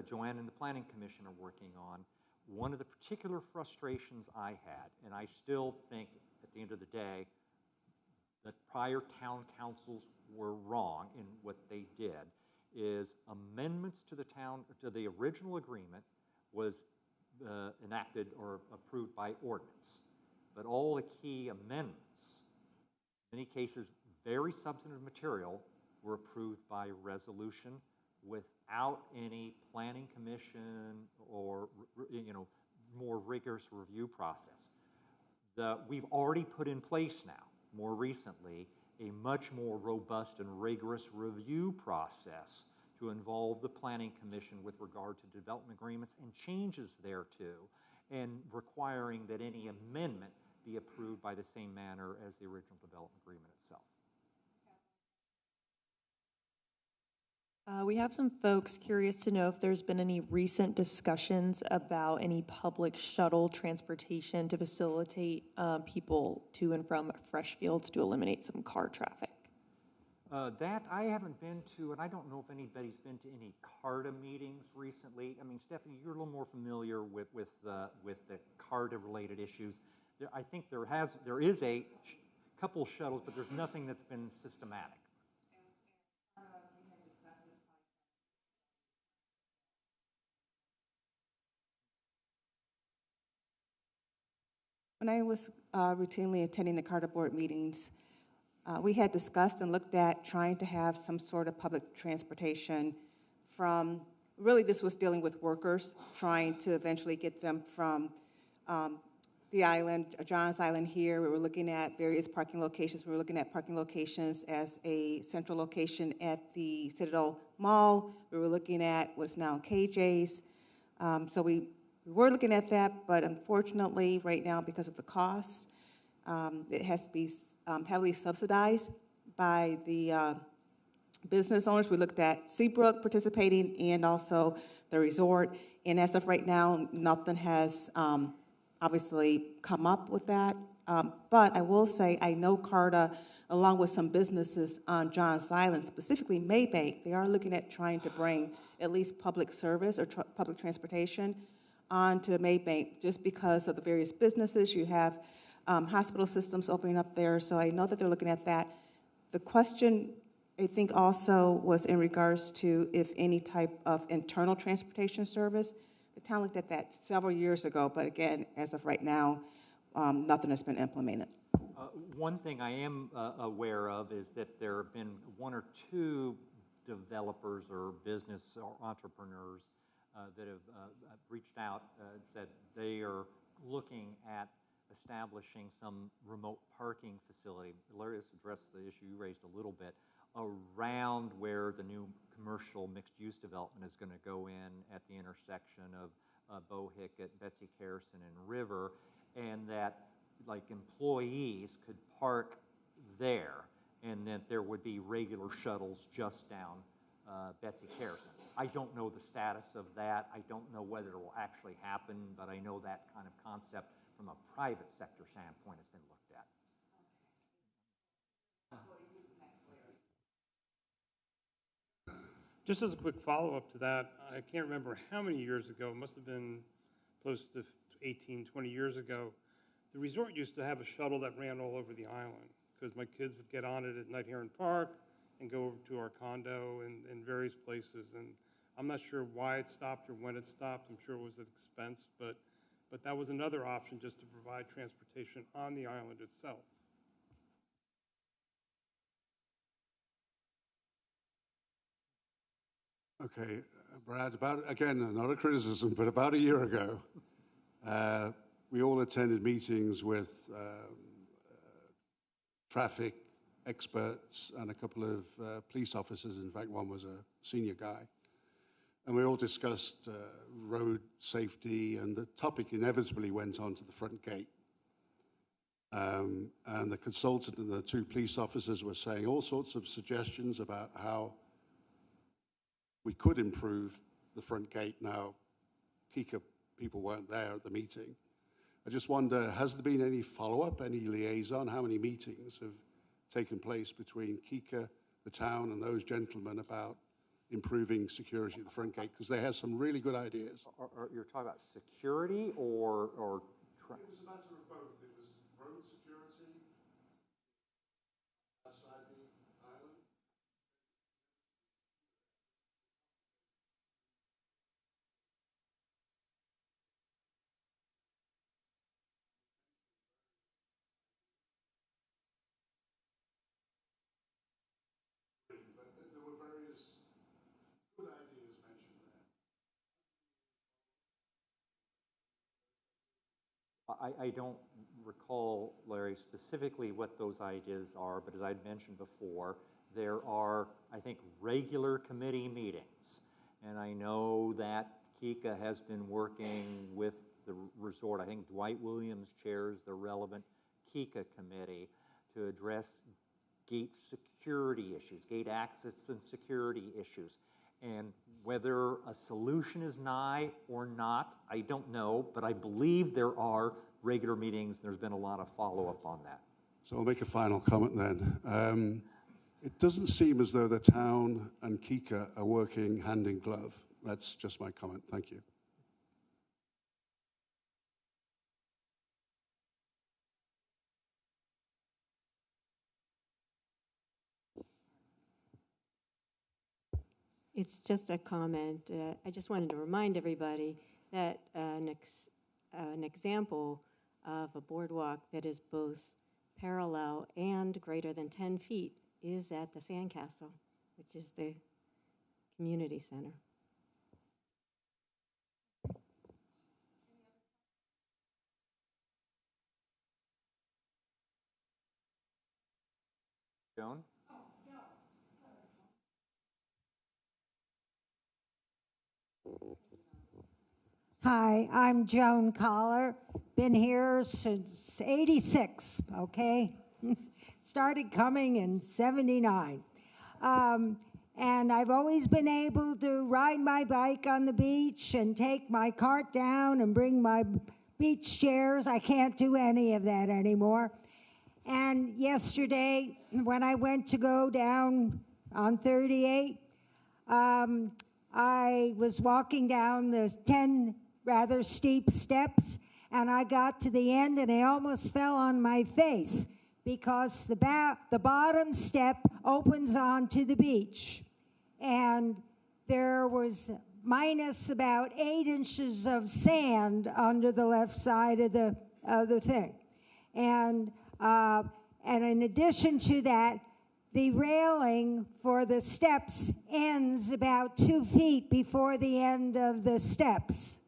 Joanne and the Planning Commission are working on. One of the particular frustrations I had, and I still think at the end of the day that prior town councils were wrong in what they did, is amendments to the original agreement was enacted or approved by ordinance. But all the key amendments, in many cases very substantive material, were approved by resolution without any planning commission or more rigorous review process. We've already put in place now, more recently, a much more robust and rigorous review process to involve the planning commission with regard to development agreements and changes thereto, and requiring that any amendment be approved by the same manner as the original development agreement itself. We have some folks curious to know if there's been any recent discussions about any public shuttle transportation to facilitate people to and from Freshfields to eliminate some car traffic. That I haven't been to, and I don't know if anybody's been to any CARTA meetings recently. I mean, Stephanie, you're a little more familiar with the CARTA-related issues. I think there is a couple shuttles, but there's nothing that's been systematic. When I was routinely attending the CARTA board meetings, we had discussed and looked at trying to have some sort of public transportation from, really this was dealing with workers, trying to eventually get them from the island, John's Island here. We were looking at various parking locations. We were looking at parking locations as a central location at the Citadel Mall. We were looking at what's now KJ's. So we were looking at that, but unfortunately, right now, because of the cost, it has to be heavily subsidized by the business owners. We looked at Seabrook participating and also the resort. And as of right now, nothing has obviously come up with that. But I will say, I know CARTA, along with some businesses on Johns Island, specifically Maybank, they are looking at trying to bring at least public service or public transportation onto Maybank, just because of the various businesses. You have hospital systems opening up there, so I know that they're looking at that. The question, I think, also was in regards to if any type of internal transportation service. The town looked at that several years ago, but again, as of right now, nothing has been implemented. One thing I am aware of is that there have been one or two developers or business or entrepreneurs that have reached out and said they are looking at establishing some remote parking facility. Larry has addressed the issue you raised a little bit around where the new commercial mixed-use development is going to go in at the intersection of Bohicket, Betsy Carson, and River, and that like employees could park there, and that there would be regular shuttles just down Betsy Carson. I don't know the status of that. I don't know whether it will actually happen, but I know that kind of concept from a private sector standpoint has been looked at. Just as a quick follow-up to that, I can't remember how many years ago, it must have been close to 18, 20 years ago, the resort used to have a shuttle that ran all over the island, because my kids would get on it at Night Heron Park and go over to our condo and various places. And I'm not sure why it stopped or when it stopped. I'm sure it was an expense, but that was another option, just to provide transportation on the island itself. Okay, Brad, again, not a criticism, but about a year ago, we all attended meetings with traffic experts and a couple of police officers. In fact, one was a senior guy. And we all discussed road safety, and the topic inevitably went on to the front gate. And the consultant and the two police officers were saying all sorts of suggestions about how we could improve the front gate. Now, KICA people weren't there at the meeting. I just wonder, has there been any follow-up, any liaison? How many meetings have taken place between KICA, the town, and those gentlemen about improving security at the front gate? Because they have some really good ideas. You're talking about security or It was a matter of both. It was road security outside the island. But there were various good ideas mentioned there. I don't recall, Larry, specifically what those ideas are, but as I'd mentioned before, there are, I think, regular committee meetings. And I know that KICA has been working with the resort. I think Dwight Williams chairs the relevant KICA committee to address gate security issues, gate access and security issues. And whether a solution is nigh or not, I don't know, but I believe there are regular meetings. There's been a lot of follow-up on that. So I'll make a final comment then. It doesn't seem as though the town and KICA are working hand in glove. That's just my comment. Thank you. It's just a comment. I just wanted to remind everybody that an example of a boardwalk that is both parallel and greater than 10 feet is at the Sandcastle, which is the community center. Joan? Hi, I'm Joan Collar. Been here since '86, okay? Started coming in '79. And I've always been able to ride my bike on the beach and take my cart down and bring my beach chairs. I can't do any of that anymore. And yesterday, when I went to go down on 38, I was walking down the 10 rather steep steps, and I got to the end and I almost fell on my face because the bottom step opens onto the beach. And there was minus about 8 inches of sand under the left side of the thing. And in addition to that, the railing for the steps ends about 2 feet before the end of the steps.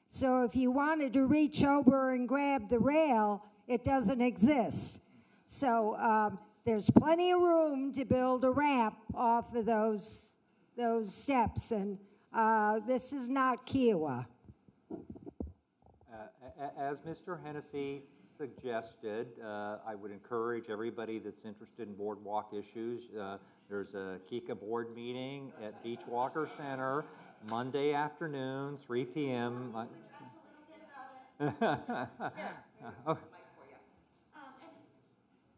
So if you wanted to reach over and grab the rail, it doesn't exist. So there's plenty of room to build a ramp off of those steps, and this is not Kiowa. As Mr. Hennessy suggested, I would encourage everybody that's interested in boardwalk issues. There's a KICA board meeting at Beach Walker Center Monday afternoon, 3 p.m. Oh.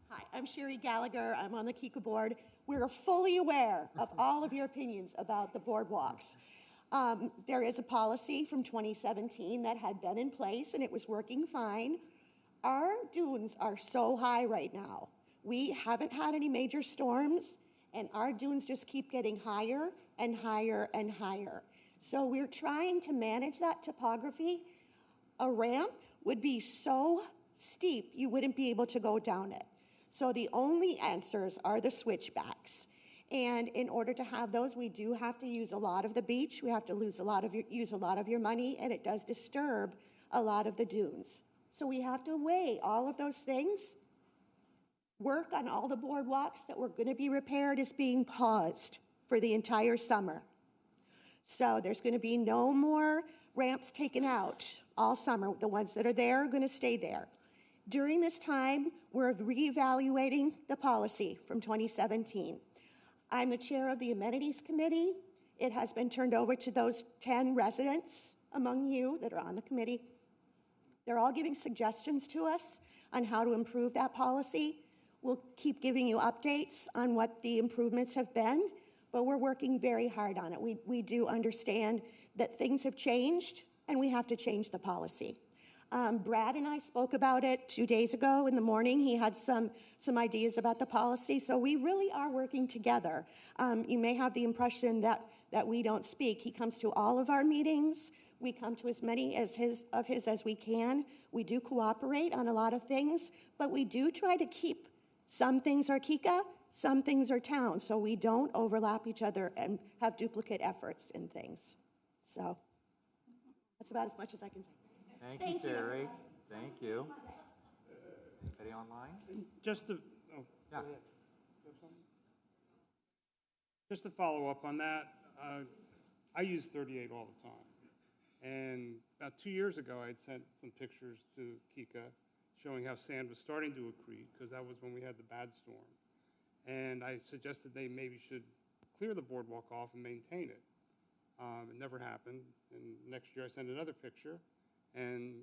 Hi, I'm Sherry Gallagher. I'm on the KICA board. We're fully aware of all of your opinions about the boardwalks. There is a policy from 2017 that had been in place and it was working fine. Our dunes are so high right now. We haven't had any major storms and our dunes just keep getting higher and higher and higher. So we're trying to manage that topography. A ramp would be so steep you wouldn't be able to go down it. So the only answers are the switchbacks. And in order to have those, we do have to use a lot of the beach. We have to use a lot of your money, and it does disturb a lot of the dunes. So we have to weigh all of those things. Work on all the boardwalks that were going to be repaired is being paused for the entire summer. So there's going to be no more ramps taken out all summer. The ones that are there are going to stay there. During this time, we're reevaluating the policy from 2017. I'm the chair of the amenities committee. It has been turned over to those 10 residents among you that are on the committee. They're all giving suggestions to us on how to improve that policy. We'll keep giving you updates on what the improvements have been, but we're working very hard on it. We do understand that things have changed and we have to change the policy. Brad and I spoke about it 2 days ago in the morning. He had some ideas about the policy, so we really are working together. You may have the impression that we don't speak. He comes to all of our meetings. We come to as many of his as we can. We do cooperate on a lot of things, but we do try to keep some things are KICA, some things are town, so we don't overlap each other and have duplicate efforts in things. So that's about as much as I can say. Thank you, Terry. Thank you. Anybody online? Just to, Yeah. Just to follow up on that, I use 38 all the time. And about 2 years ago, I had sent some pictures to KICA showing how sand was starting to accrete, because that was when we had the bad storm. And I suggested they maybe should clear the boardwalk off and maintain it. It never happened. And next year I sent another picture, and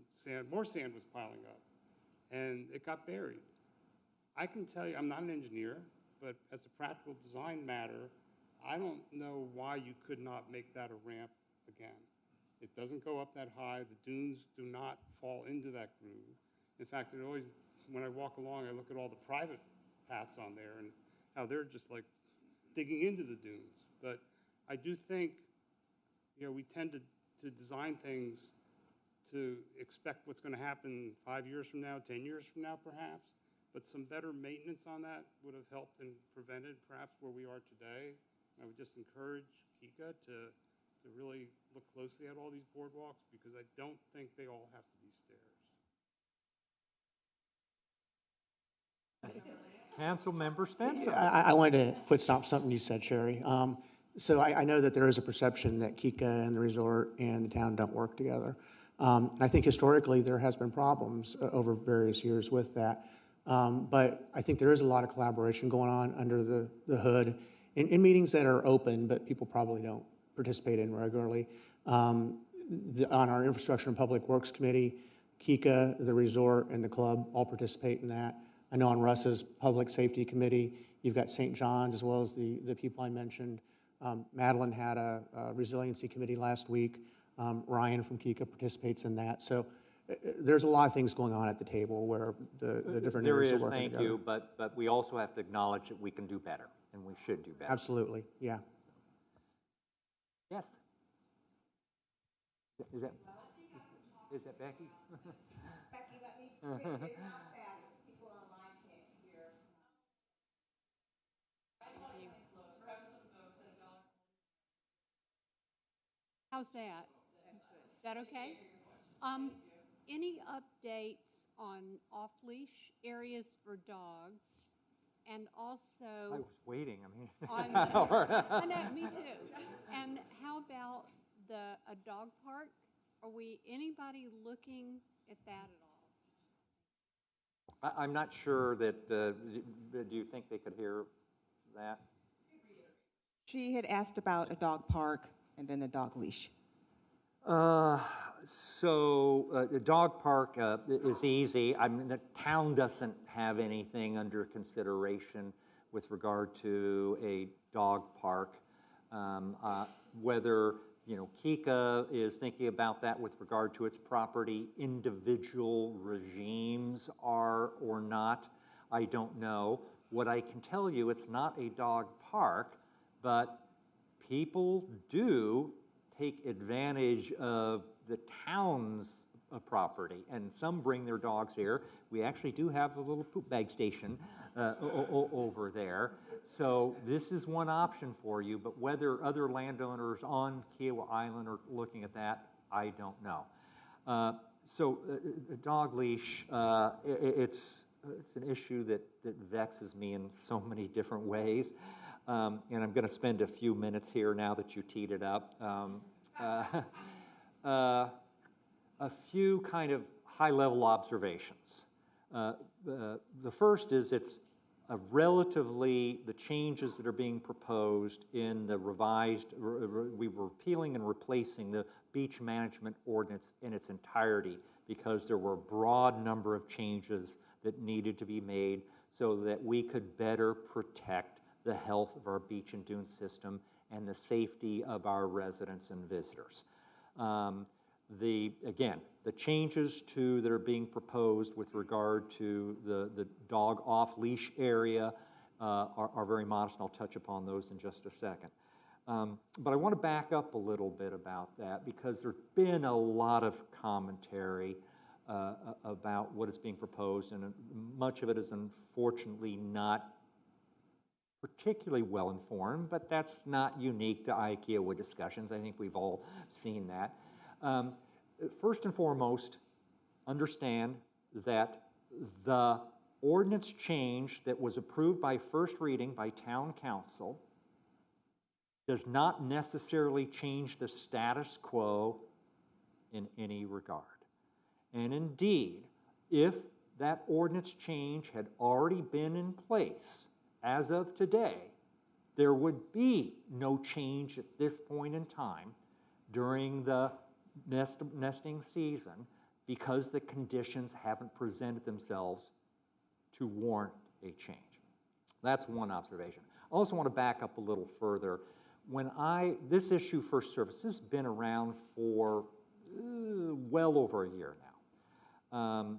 more sand was piling up, and it got buried. I can tell you, I'm not an engineer, but as a practical design matter, I don't know why you could not make that a ramp again. It doesn't go up that high. The dunes do not fall into that groove. In fact, it always, when I walk along, I look at all the private paths on there and how they're just like digging into the dunes. But I do think, we tend to design things to expect what's going to happen 5 years from now, 10 years from now, perhaps. But some better maintenance on that would have helped and prevented perhaps where we are today. I would just encourage KICA to really look closely at all these boardwalks, because I don't think they all have to be stairs. Council Member Spencer. I wanted to foot stomp something you said, Sherry. So I know that there is a perception that KICA and the resort and the town don't work together. And I think historically there has been problems over various years with that. But I think there is a lot of collaboration going on under the hood. in meetings that are open, but people probably don't participate in regularly. On our Infrastructure and Public Works Committee, KICA, the resort, and the club all participate in that. I know on Russ's Public Safety Committee, you've got St. John's as well as the people I mentioned. Madeline had a resiliency committee last week. Ryan from KICA participates in that. So there's a lot of things going on at the table where the different areas are working together. Thank you, but we also have to acknowledge that we can do better, and we should do better. Absolutely, yeah. Yes? Is that Becky? Becky, let me quickly talk fast. People online can't hear. How's that? Is that okay? Any updates on off-leash areas for dogs? And also... I was waiting, I mean. I know, me too. And how about a dog park? Are anybody looking at that at all? I'm not sure that, do you think they could hear that? She had asked about a dog park and then the dog leash. The dog park is easy. I mean, the town doesn't have anything under consideration with regard to a dog park. Whether, KICA is thinking about that with regard to its property, individual regimes are or not, I don't know. What I can tell you, it's not a dog park, but people do take advantage of the town's property, and some bring their dogs here. We actually do have a little poop bag station over there. So this is one option for you, but whether other landowners on Kiowa Island are looking at that, I don't know. Dog leash, it's an issue that vexes me in so many different ways. And I'm going to spend a few minutes here now that you teed it up. A few kind of high-level observations. The first is the changes that are being proposed in the revised, we were repealing and replacing the beach management ordinance in its entirety because there were a broad number of changes that needed to be made so that we could better protect the health of our beach and dune system and the safety of our residents and visitors. The changes that are being proposed with regard to the dog off-leash area are very modest, and I'll touch upon those in just a second. But I want to back up a little bit about that because there's been a lot of commentary about what is being proposed, and much of it is unfortunately not particularly well informed, but that's not unique to IKEA discussions. I think we've all seen that. First and foremost, understand that the ordinance change that was approved by first reading by town council does not necessarily change the status quo in any regard. And indeed, if that ordinance change had already been in place as of today, there would be no change at this point in time during the nesting season because the conditions haven't presented themselves to warrant a change. That's one observation. I also want to back up a little further. This issue for service has been around for well over a year now.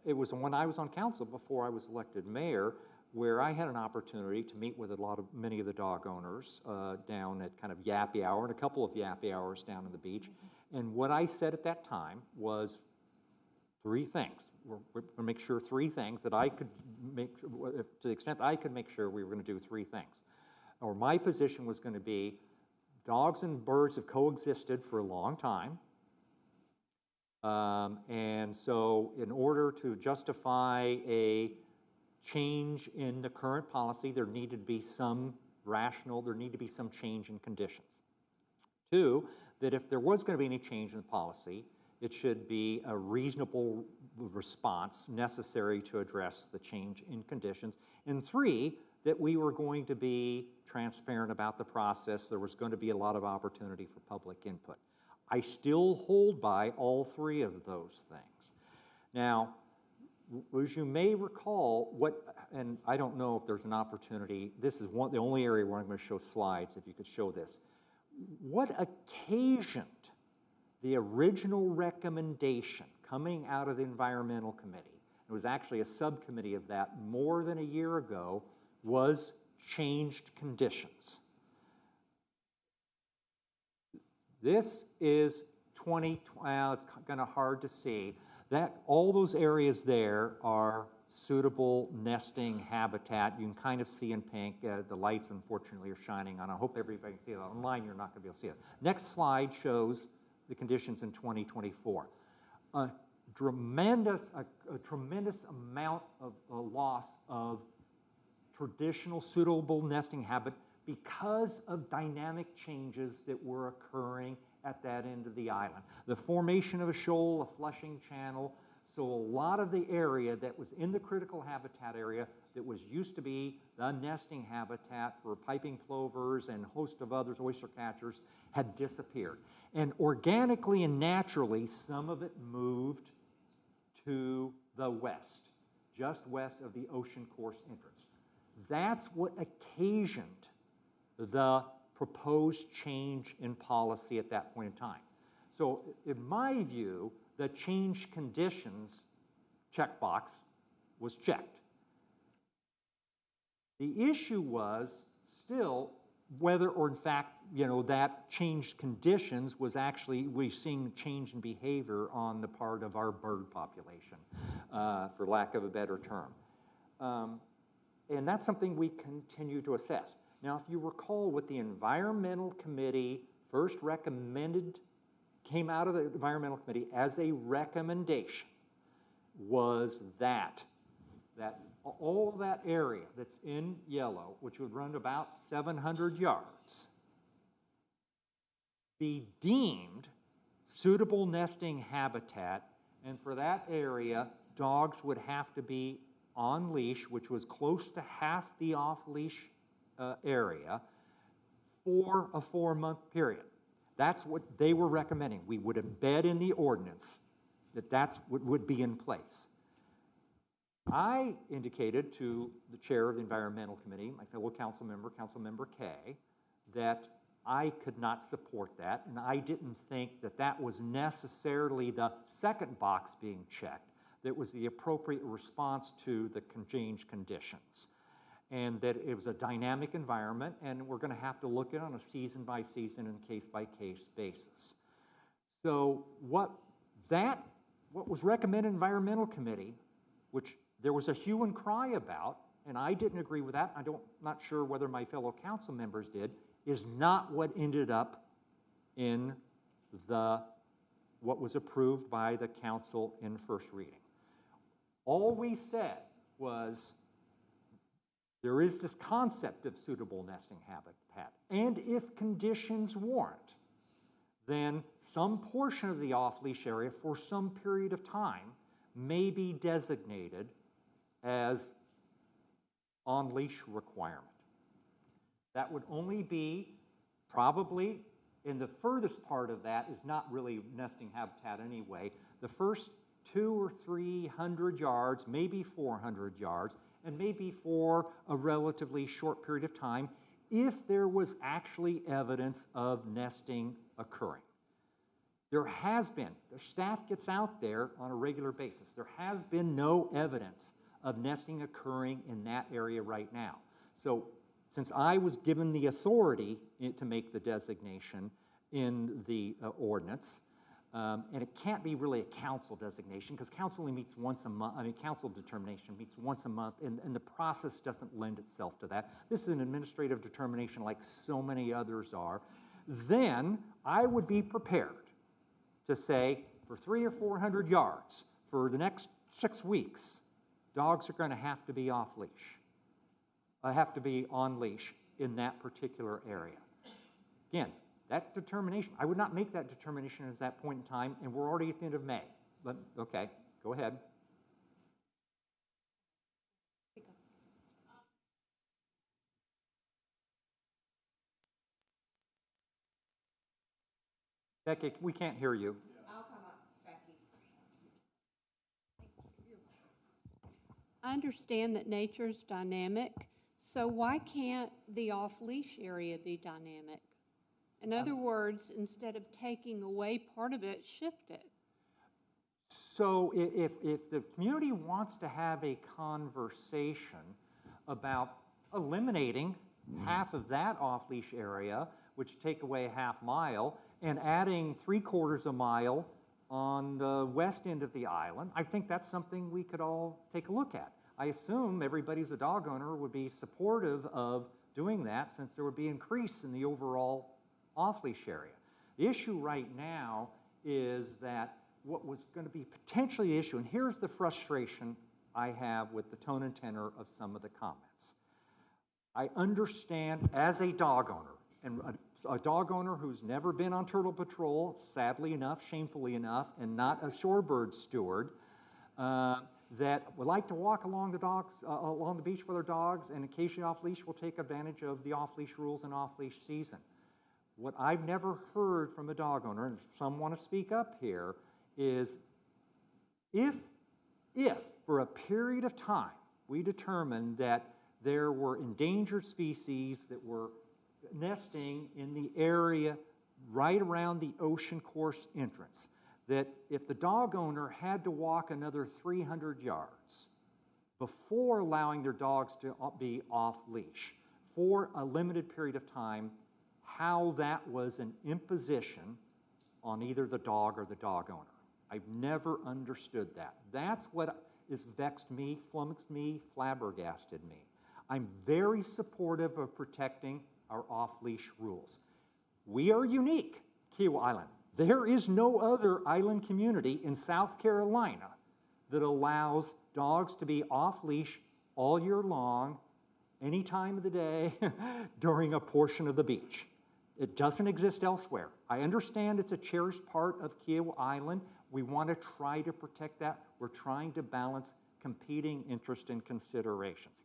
It was when I was on council before I was elected mayor where I had an opportunity to meet with many of the dog owners down at kind of Yappy Hour and a couple of Yappy Hours down on the beach. And what I said at that time was three things. We're going to make sure three things that I could make, to the extent I could make sure we were going to do three things. Or my position was going to be dogs and birds have coexisted for a long time. And so in order to justify a change in the current policy, there needed to be some change in conditions. Two, that if there was going to be any change in the policy, it should be a reasonable response necessary to address the change in conditions. And three, that we were going to be transparent about the process. There was going to be a lot of opportunity for public input. I still hold by all three of those things. Now, as you may recall, and I don't know if there's an opportunity, this is the only area where I'm going to show slides, if you could show this. What occasioned the original recommendation coming out of the Environmental Committee, it was actually a subcommittee of that more than a year ago, was changed conditions. This is well, it's kind of hard to see. That all those areas there are suitable nesting habitat. You can kind of see in pink. The lights, unfortunately, are shining on. I hope everybody can see it. Online, you're not going to be able to see it. Next slide shows the conditions in 2024. A tremendous amount of loss of traditional suitable nesting habitat because of dynamic changes that were occurring at that end of the island. The formation of a shoal, a flushing channel, so a lot of the area that was in the critical habitat area that was used to be the nesting habitat for piping plovers and a host of others, oyster catchers, had disappeared. And organically and naturally, some of it moved to the west, just west of the ocean course entrance. That's what occasioned the proposed change in policy at that point in time. So in my view, the change conditions checkbox was checked. The issue was still whether or in fact, that changed conditions was actually, we're seeing change in behavior on the part of our bird population, for lack of a better term. And that's something we continue to assess. Now, if you recall what the Environmental Committee first recommended, came out of the Environmental Committee as a recommendation, was that all that area that's in yellow, which would run about 700 yards, be deemed suitable nesting habitat, and for that area, dogs would have to be on leash, which was close to half the off-leash area, for a 4-month period. That's what they were recommending. We would embed in the ordinance that's what would be in place. I indicated to the chair of the Environmental Committee, my fellow council member, Councilmember Kay, that I could not support that, and I didn't think that that was necessarily the second box being checked, that was the appropriate response to the change conditions, and that it was a dynamic environment, and we're going to have to look at it on a season-by-season and case-by-case basis. So what was recommended in Environmental Committee, which there was a hue and cry about, and I didn't agree with that, not sure whether my fellow council members did, is not what ended up in what was approved by the council in first reading. All we said was there is this concept of suitable nesting habitat, and if conditions warrant, then some portion of the off-leash area for some period of time may be designated as on-leash requirement. That would only be probably, in the furthest part of that is not really nesting habitat anyway, the first 200 or 300 yards, maybe 400 yards, and maybe for a relatively short period of time if there was actually evidence of nesting occurring. There has been, the staff gets out there on a regular basis, there has been no evidence of nesting occurring in that area right now. So since I was given the authority to make the designation in the ordinance, and it can't be really a council designation because council only meets once a month, council determination meets once a month, and the process doesn't lend itself to that. This is an administrative determination like so many others are. Then I would be prepared to say for 300 or 400 yards for the next 6 weeks, dogs are going to have to be off leash. Have to be on leash in that particular area. Again, that determination, I would not make that determination at that point in time, and we're already at the end of May. But, okay, go ahead. Becky, we can't hear you. I'll come up, Becky. I understand that nature's dynamic, so why can't the off-leash area be dynamic? In other words, instead of taking away part of it, shift it. So if the community wants to have a conversation about eliminating half of that off-leash area, which take away a half mile, and adding 3/4 a mile on the west end of the island, I think that's something we could all take a look at. I assume everybody who's a dog owner would be supportive of doing that, since there would be increase in the overall off-leash area. The issue right now is that what was going to be potentially the issue, and here's the frustration I have with the tone and tenor of some of the comments. I understand as a dog owner, and a dog owner who's never been on turtle patrol, sadly enough, shamefully enough, and not a shorebird steward, that would like to walk along the beach with their dogs, and occasionally off-leash will take advantage of the off-leash rules and off-leash season. What I've never heard from a dog owner, and some want to speak up here, is if for a period of time we determined that there were endangered species that were nesting in the area right around the ocean course entrance, that if the dog owner had to walk another 300 yards before allowing their dogs to be off-leash for a limited period of time, how that was an imposition on either the dog or the dog owner. I've never understood that. That's what has vexed me, flummoxed me, flabbergasted me. I'm very supportive of protecting our off-leash rules. We are unique, Kiowa Island. There is no other island community in South Carolina that allows dogs to be off-leash all year long, any time of the day, during a portion of the beach. It doesn't exist elsewhere. I understand it's a cherished part of Kiowa Island. We want to try to protect that. We're trying to balance competing interests and considerations.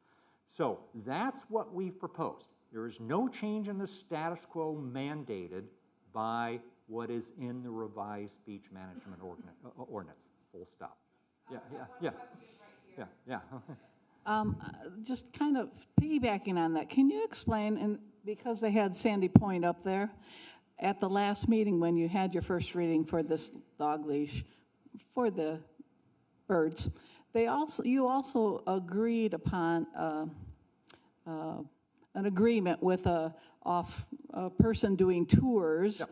So that's what we've proposed. There is no change in the status quo mandated by what is in the revised beach management ordinance. Full stop. Yeah. Just kind of piggybacking on that, can you explain, and because they had Sandy Point up there, at the last meeting when you had your first reading for this dog leash for the birds, you also agreed upon an agreement with a person doing tours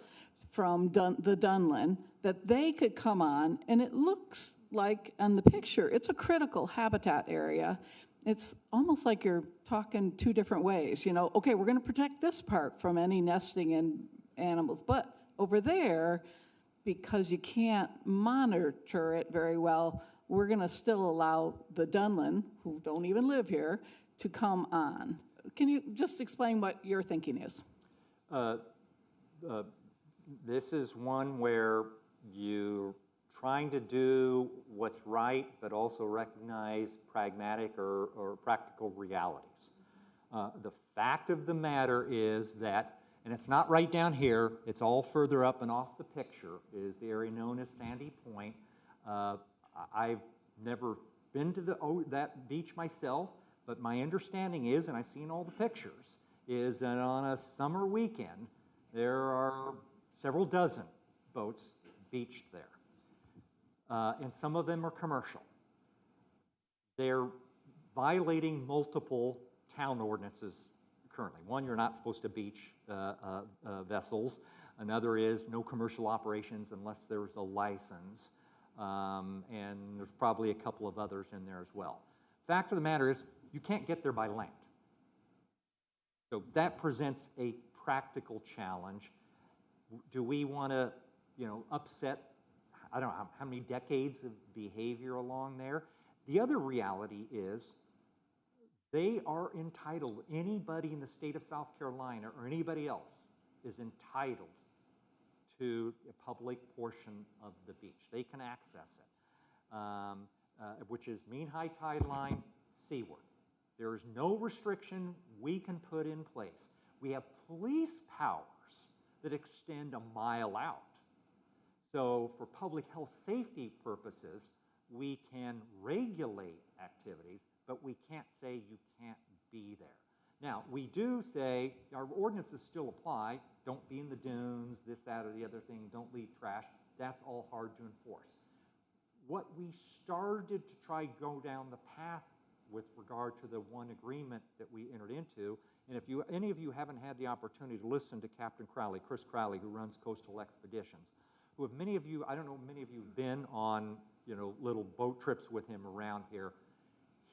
from the Dunlin, that they could come on, and it looks like on the picture, it's a critical habitat area. It's almost like you're talking two different ways. You know, okay, we're going to protect this part from any nesting and animals, but over there, because you can't monitor it very well, we're going to still allow the Dunlin, who don't even live here, to come on. Can you just explain what your thinking is? This is one where you're trying to do what's right, but also recognize pragmatic or practical realities. The fact of the matter is that, and it's not right down here, it's all further up and off the picture, is the area known as Sandy Point. I've never been to that beach myself, but my understanding is, and I've seen all the pictures, is that on a summer weekend, there are several dozen boats beached there. And some of them are commercial. They're violating multiple town ordinances currently. One, you're not supposed to beach vessels. Another is no commercial operations unless there's a license. And there's probably a couple of others in there as well. Fact of the matter is, you can't get there by land. So that presents a practical challenge. Do we want to, upset, I don't know how many decades of behavior along there? The other reality is they are entitled, anybody in the state of South Carolina or anybody else is entitled to a public portion of the beach. They can access it, which is mean high tide line, seaward. There is no restriction we can put in place. We have police powers that extend a mile out So for public health safety purposes, we can regulate activities, but we can't say you can't be there. Now, we do say, our ordinances still apply, don't be in the dunes, this, that, or the other thing, don't leave trash. That's all hard to enforce. What we started to try go down the path with regard to the one agreement that we entered into, and if any of you haven't had the opportunity to listen to Captain Crowley, Chris Crowley, who runs Coastal Expeditions, who have many of you, I don't know, many of you have been on, little boat trips with him around here.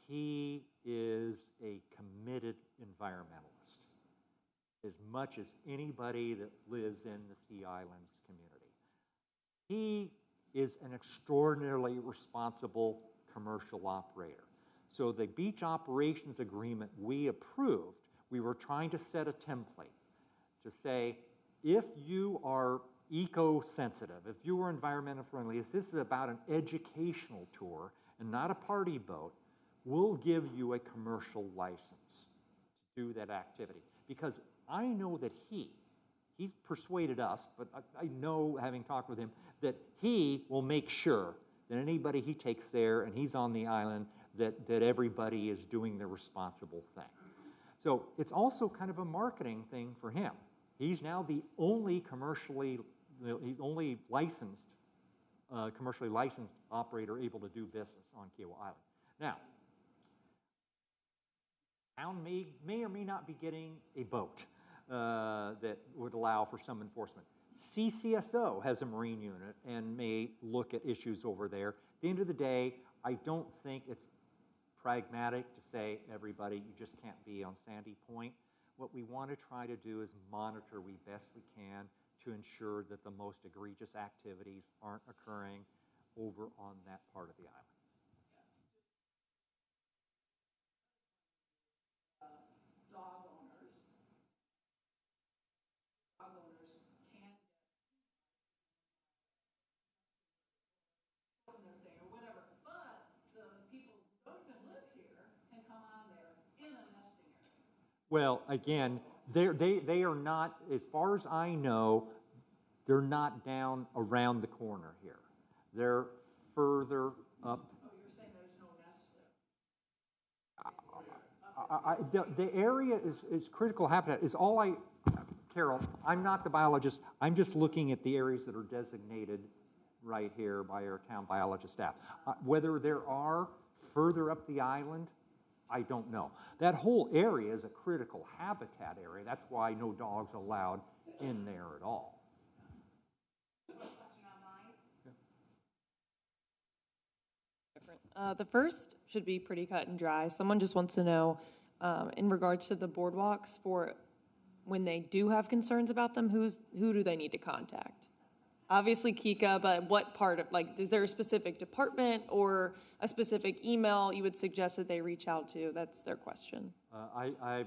He is a committed environmentalist, as much as anybody that lives in the Sea Islands community. He is an extraordinarily responsible commercial operator. So the beach operations agreement we approved, we were trying to set a template to say, if you are eco-sensitive, if you are environmental friendly, if this is about an educational tour and not a party boat, we'll give you a commercial license to do that activity. Because I know that he's persuaded us, but I know, having talked with him, that he will make sure that anybody he takes there and he's on the island, that everybody is doing the responsible thing. So it's also kind of a marketing thing for him. He's now the only commercially licensed operator able to do business on Kiowa Island. Now, town may or may not be getting a boat that would allow for some enforcement. CCSO has a marine unit and may look at issues over there. At the end of the day, I don't think it's pragmatic to say, everybody, you just can't be on Sandy Point. What we want to try to do is monitor we best we can to ensure that the most egregious activities aren't occurring over on that part of the island. Dog owners can get their thing or whatever, but the people who don't even live here can come on there in a nesting area. Well, again, they are not, as far as I know, they're not down around the corner here. They're further up. Oh, you're saying there's no nests there? The area is critical habitat. Is all Carol, I'm not the biologist. I'm just looking at the areas that are designated right here by our town biologist staff. Whether there are further up the island, I don't know. That whole area is a critical habitat area. That's why no dogs allowed in there at all. The first should be pretty cut and dry. Someone just wants to know, in regards to the boardwalks, for when they do have concerns about them, who do they need to contact? Obviously Kika, but what part of, is there a specific department or a specific email you would suggest that they reach out to? That's their question. I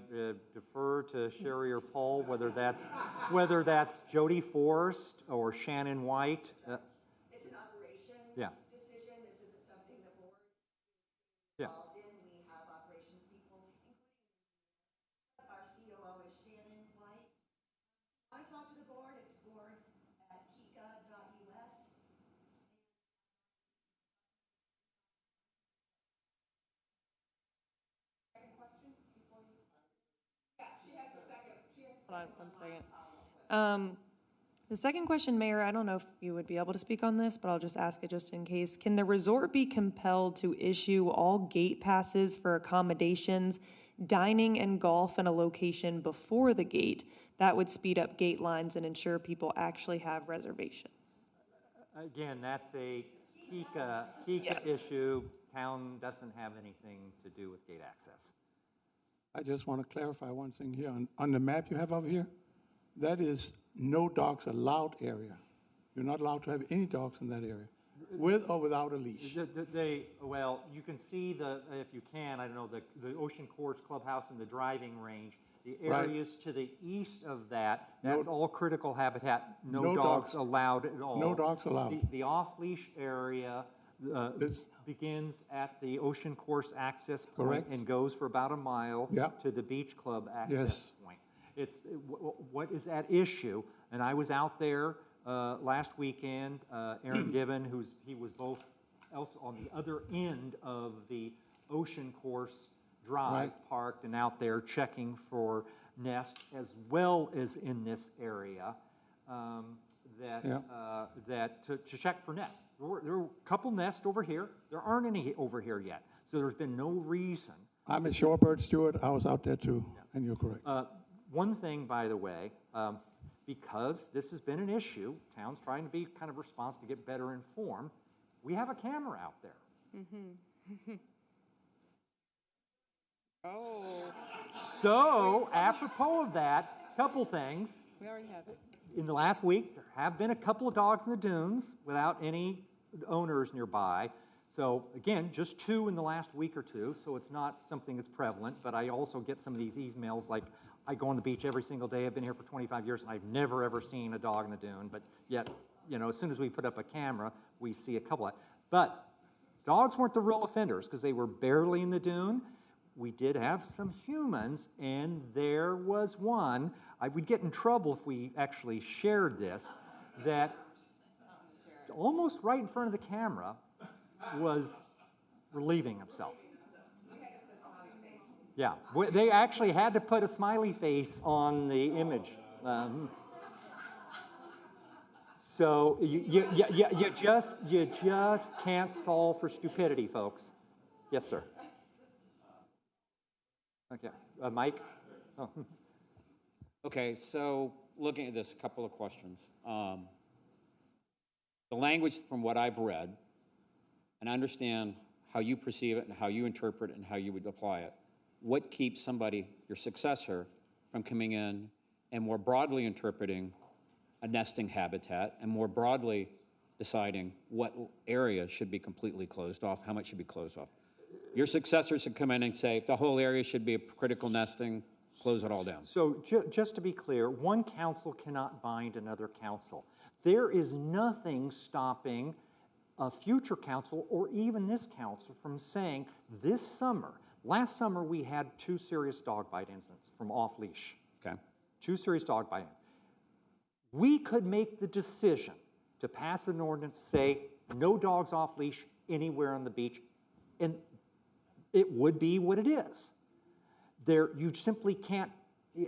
defer to Sherry or Paul, whether that's Jody Forrest or Shannon White. It's an operations decision. This isn't something the board is involved in. We have operations people, including our COO is Shannon White. If you want to talk to the board, it's board@kika.us. Second question before you? Yeah, she has the second. Hold on 1 second. The second question, Mayor, I don't know if you would be able to speak on this, but I'll just ask it just in case. Can the resort be compelled to issue all gate passes for accommodations, dining, and golf in a location before the gate? That would speed up gate lines and ensure people actually have reservations. Again, that's a Kika issue. Town doesn't have anything to do with gate access. I just want to clarify one thing here. On the map you have over here, that is no dogs allowed area. You're not allowed to have any dogs in that area, with or without a leash. Well, you can see if you can, I don't know, the Ocean Course Clubhouse and the driving range. The areas to the east of that's all critical habitat. No dogs allowed at all. No dogs allowed. The off-leash area begins at the Ocean Course access point and goes for about a mile to the Beach Club access point. It's what is at issue, and I was out there last weekend. Aaron Gibbon, he was both else on the other end of the Ocean Course Drive, Right. parked and out there checking for nests, as well as in this area, to check for nests. There were a couple nests over here. There aren't any over here yet. So there's been no reason. I'm a shorebird steward. I was out there too, and you're correct. One thing, by the way, because this has been an issue, town's trying to be kind of responsive to get better informed. We have a camera out there. Oh. So, apropos of that, couple things. We already have it. In the last week, there have been a couple of dogs in the dunes without any owners nearby. So again, just 2 in the last week or 2, so it's not something that's prevalent, but I also get some of these emails like, I go on the beach every single day, I've been here for 25 years, and I've never ever seen a dog in the dune, but yet, you know, as soon as we put up a camera, we see a couple of, but dogs weren't the real offenders because they were barely in the dune. We did have some humans, and there was one, I would get in trouble if we actually shared this, that almost right in front of the camera was relieving himself. Yeah, they actually had to put a smiley face on the image. So you just can't solve for stupidity, folks. Yes, sir. Okay, Mike? Oh. Okay, so looking at this, a couple of questions. The language from what I've read, and I understand how you perceive it and how you interpret it and how you would apply it. What keeps somebody, your successor, from coming in and more broadly interpreting a nesting habitat and more broadly deciding what area should be completely closed off, how much should be closed off? Your successors should come in and say, the whole area should be a critical nesting, close it all down. So just to be clear, one council cannot bind another council. There is nothing stopping a future council or even this council from saying this summer, last summer we had 2 serious dog bite incidents from off-leash. Okay. 2 serious dog bite incidents. We could make the decision to pass an ordinance, say no dogs off-leash anywhere on the beach, and it would be what it is. You simply can't,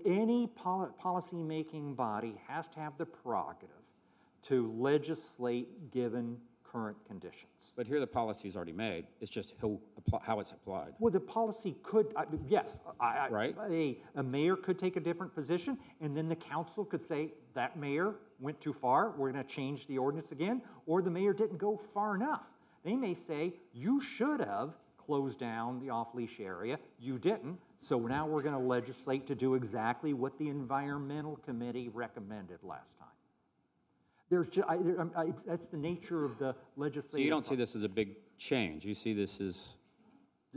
any policy-making body has to have the prerogative to legislate given current conditions. But here the policy is already made. It's just how it's applied. Well, the policy could, yes, right? A mayor could take a different position, and then the council could say, that mayor went too far, we're going to change the ordinance again, or the mayor didn't go far enough. They may say, you should have closed down the off-leash area, you didn't, so now we're going to legislate to do exactly what the environmental committee recommended last time. There's just, that's the nature of the legislative. So you don't see this as a big change. You see this as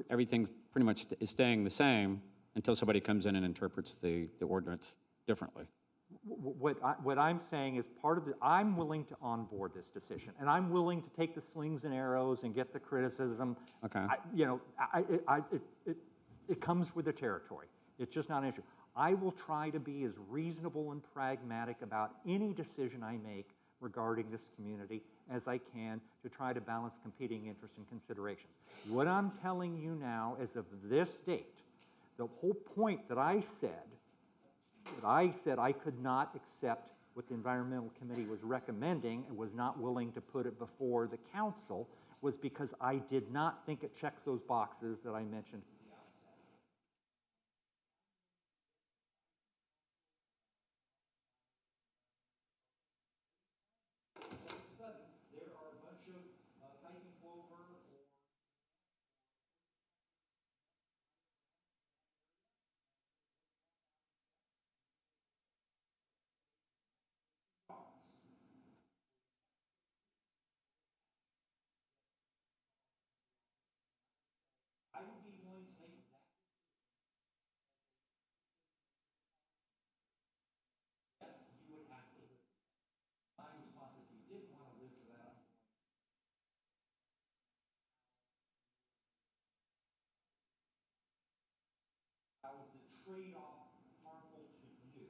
everything pretty much is staying the same until somebody comes in and interprets the ordinance differently. What I'm saying is part of the, I'm willing to onboard this decision, and I'm willing to take the slings and arrows and get the criticism. Okay. It comes with the territory. It's just not an issue. I will try to be as reasonable and pragmatic about any decision I make regarding this community as I can to try to balance competing interests and considerations. What I'm telling you now, as of this date, the whole point that I said I could not accept what the environmental committee was recommending and was not willing to put it before the council was because I did not think it checks those boxes that I mentioned. How is the trade-off harmful to you?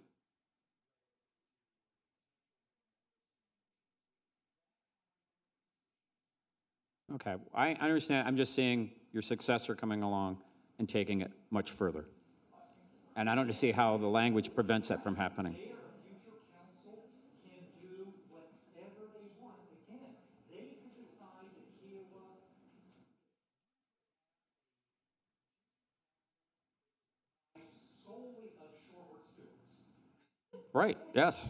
Okay, I understand. I'm just seeing your successor coming along and taking it much further. And I don't see how the language prevents that from happening. Mayor, a future council can do whatever they want. Again, they can decide that Kiowa solely of shoreward stewards. Right, yes.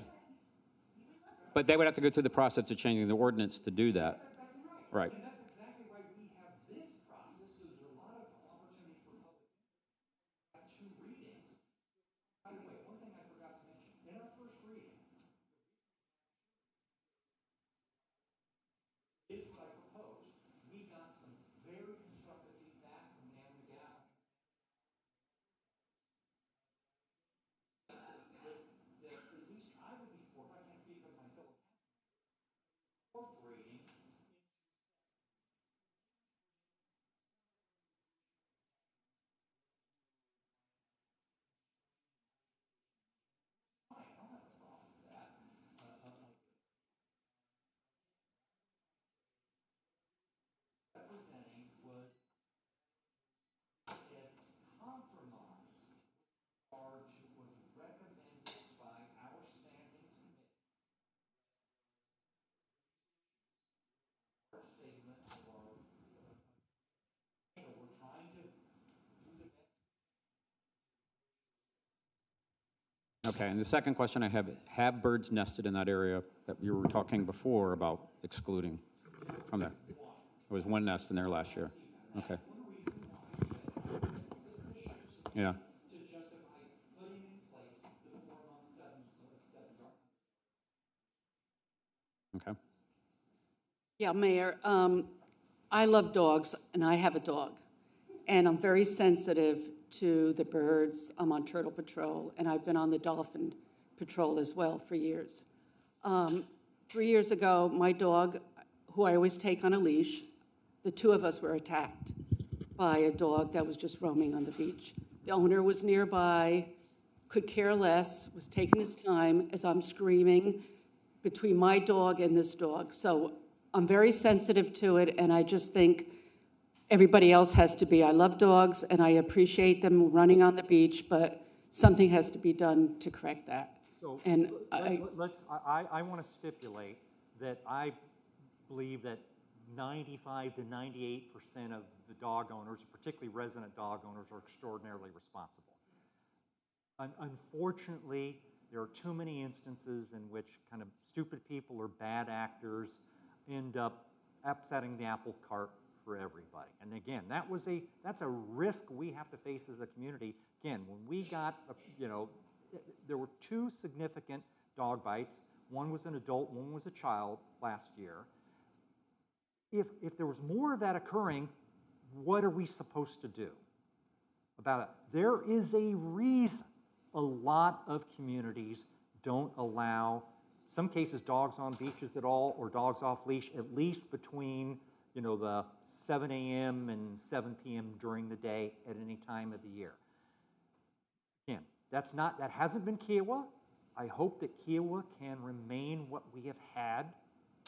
But they would have to go through the process of changing the ordinance to do that. Right. And that's exactly why we have this process, so there's a lot of opportunity for public input. Have two readings. By the way, one thing I forgot to mention, in our first reading, is what I proposed. We got some very constructive feedback from Ann McGowan. That at least I would be supportive, I can't speak of my fellow council, incorporating representing was a compromise charge was recommended by our standings committee. Our segment of our, we're trying to do the best. Okay, and the second question I have birds nested in that area that you were talking before about excluding from there? There was one nest in there last year. Okay. Yeah. To justify putting in place the 4-month, 7 Okay. Yeah, Mayor, I love dogs, and I have a dog. And I'm very sensitive to the birds. I'm on Turtle Patrol, and I've been on the Dolphin Patrol as well for years. 3 years ago, my dog, who I always take on a leash, the two of us were attacked by a dog that was just roaming on the beach. The owner was nearby, could care less, was taking his time as I'm screaming between my dog and this dog. So I'm very sensitive to it, and I just think everybody else has to be. I love dogs, and I appreciate them running on the beach, but something has to be done to correct that. So And I want to stipulate that I believe that 95 to 98% of the dog owners, particularly resident dog owners, are extraordinarily responsible. Unfortunately, there are too many instances in which kind of stupid people or bad actors end up upsetting the apple cart for everybody. And again, that's a risk we have to face as a community. Again, when we got, there were 2 significant dog bites. One was an adult, one was a child last year. If there was more of that occurring, what are we supposed to do about it? There is a reason a lot of communities don't allow, some cases, dogs on beaches at all, or dogs off leash, at least between, the 7 a.m. and 7 p.m. during the day at any time of the year. Again, that hasn't been Kiowa. I hope that Kiowa can remain what we have had,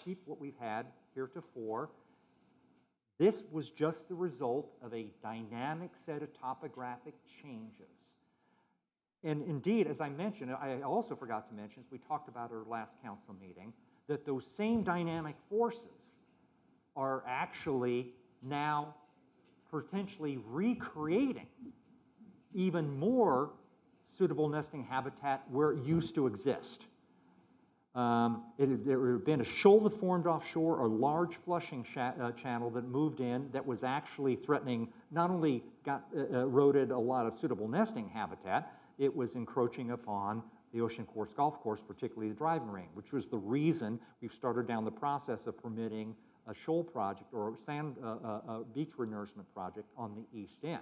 keep what we've had heretofore. This was just the result of a dynamic set of topographic changes. And indeed, as I mentioned, I also forgot to mention, as we talked about at our last council meeting, that those same dynamic forces are actually now potentially recreating even more suitable nesting habitat where it used to exist. There had been a shoal that formed offshore, a large flushing channel that moved in that was actually threatening, not only eroded a lot of suitable nesting habitat, it was encroaching upon the Ocean Course Golf Course, particularly the driving range, which was the reason we've started down the process of permitting a shoal project or beach renourishment project on the east end.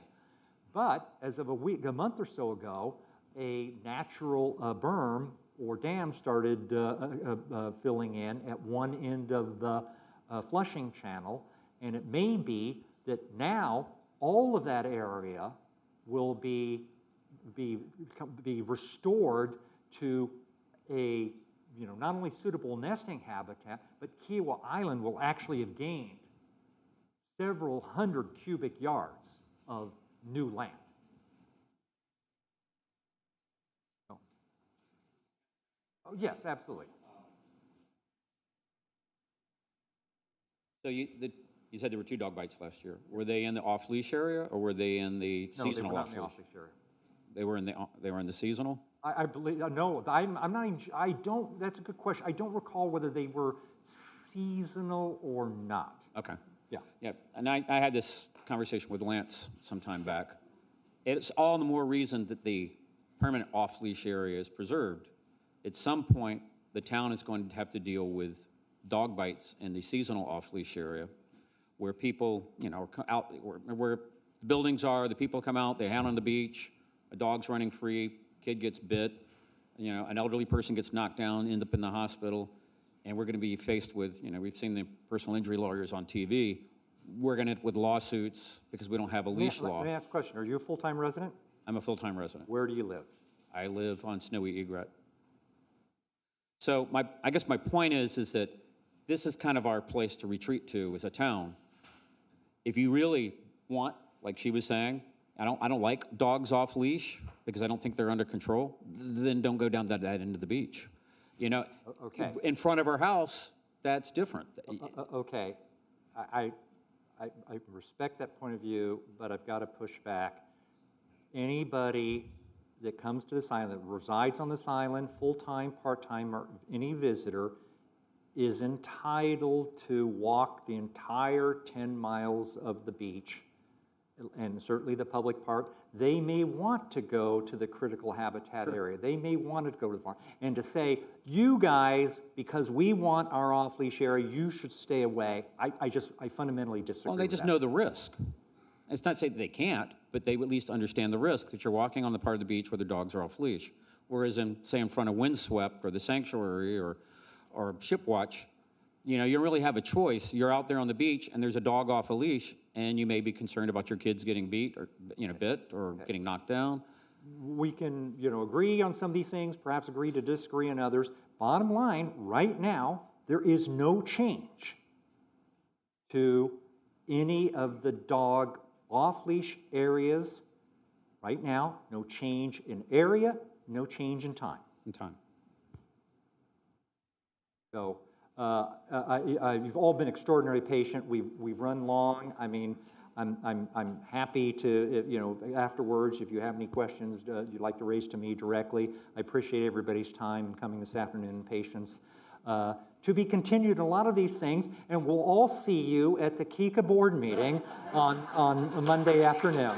But as of a month or so ago, a natural berm or dam started filling in at one end of the flushing channel, and it may be that now all of that area will be restored to a not only suitable nesting habitat, but Kiowa Island will actually have gained several hundred cubic yards of new land. Oh, yes, absolutely. So you said there were 2 dog bites last year. Were they in the off-leash area, or were they in the No, they seasonal were not in off-leash? the off-leash area. They were in the seasonal? I believe, no, I'm not even, I don't, that's a good question. I don't recall whether they were seasonal or not. Okay. Yeah. Yeah, and I had this conversation with Lance some time back. It's all the more reason that the permanent off-leash area is preserved. At some point, the town is going to have to deal with dog bites in the seasonal off-leash area, where people, are out, where the buildings are, the people come out, they hang on the beach, a dog's running free, kid gets bit, an elderly person gets knocked down, end up in the hospital, and we're going to be faced with, we've seen the personal injury lawyers on TV. We're going to end up with lawsuits because we don't have a leash law. Let me ask a question. Are you a full-time resident? I'm a full-time resident. Where do you live? I live on Snowy Egret. So I guess my point is that this is kind of our place to retreat to as a town. If you really want, like she was saying, I don't like dogs off leash because I don't think they're under control, then don't go down that end of the beach. Okay. In front of our house, that's different. Okay. I respect that point of view, but I've got to push back. Anybody that comes to this island, that resides on this island, full-time, part-time, or any visitor, is entitled to walk the entire 10 miles of the beach, and certainly the public part. They may want to go to the critical habitat area. They may want to go to the farm. And to say, you guys, because we want our off-leash area, you should stay away, I fundamentally disagree Well, they with just that. know the risk. It's not saying that they can't, but they at least understand the risk that you're walking on the part of the beach where the dogs are off leash. Whereas say in front of Windswept or the Sanctuary or Shipwatch, you don't really have a choice. You're out there on the beach and there's a dog off a leash and you may be concerned about your kids getting beat or, bit or getting knocked down. We can, agree on some of these things, perhaps agree to disagree on others. Bottom line, right now, there is no change to any of the dog off-leash areas. Right now, no change in area, no change in time. So you've all been extraordinarily patient. We've run long. I mean, I'm happy to, afterwards, if you have any questions you'd like to raise to me directly. I appreciate everybody's time coming this afternoon and patience. To be continued in a lot of these things, and we'll all see you at the KICA board meeting on Monday afternoon.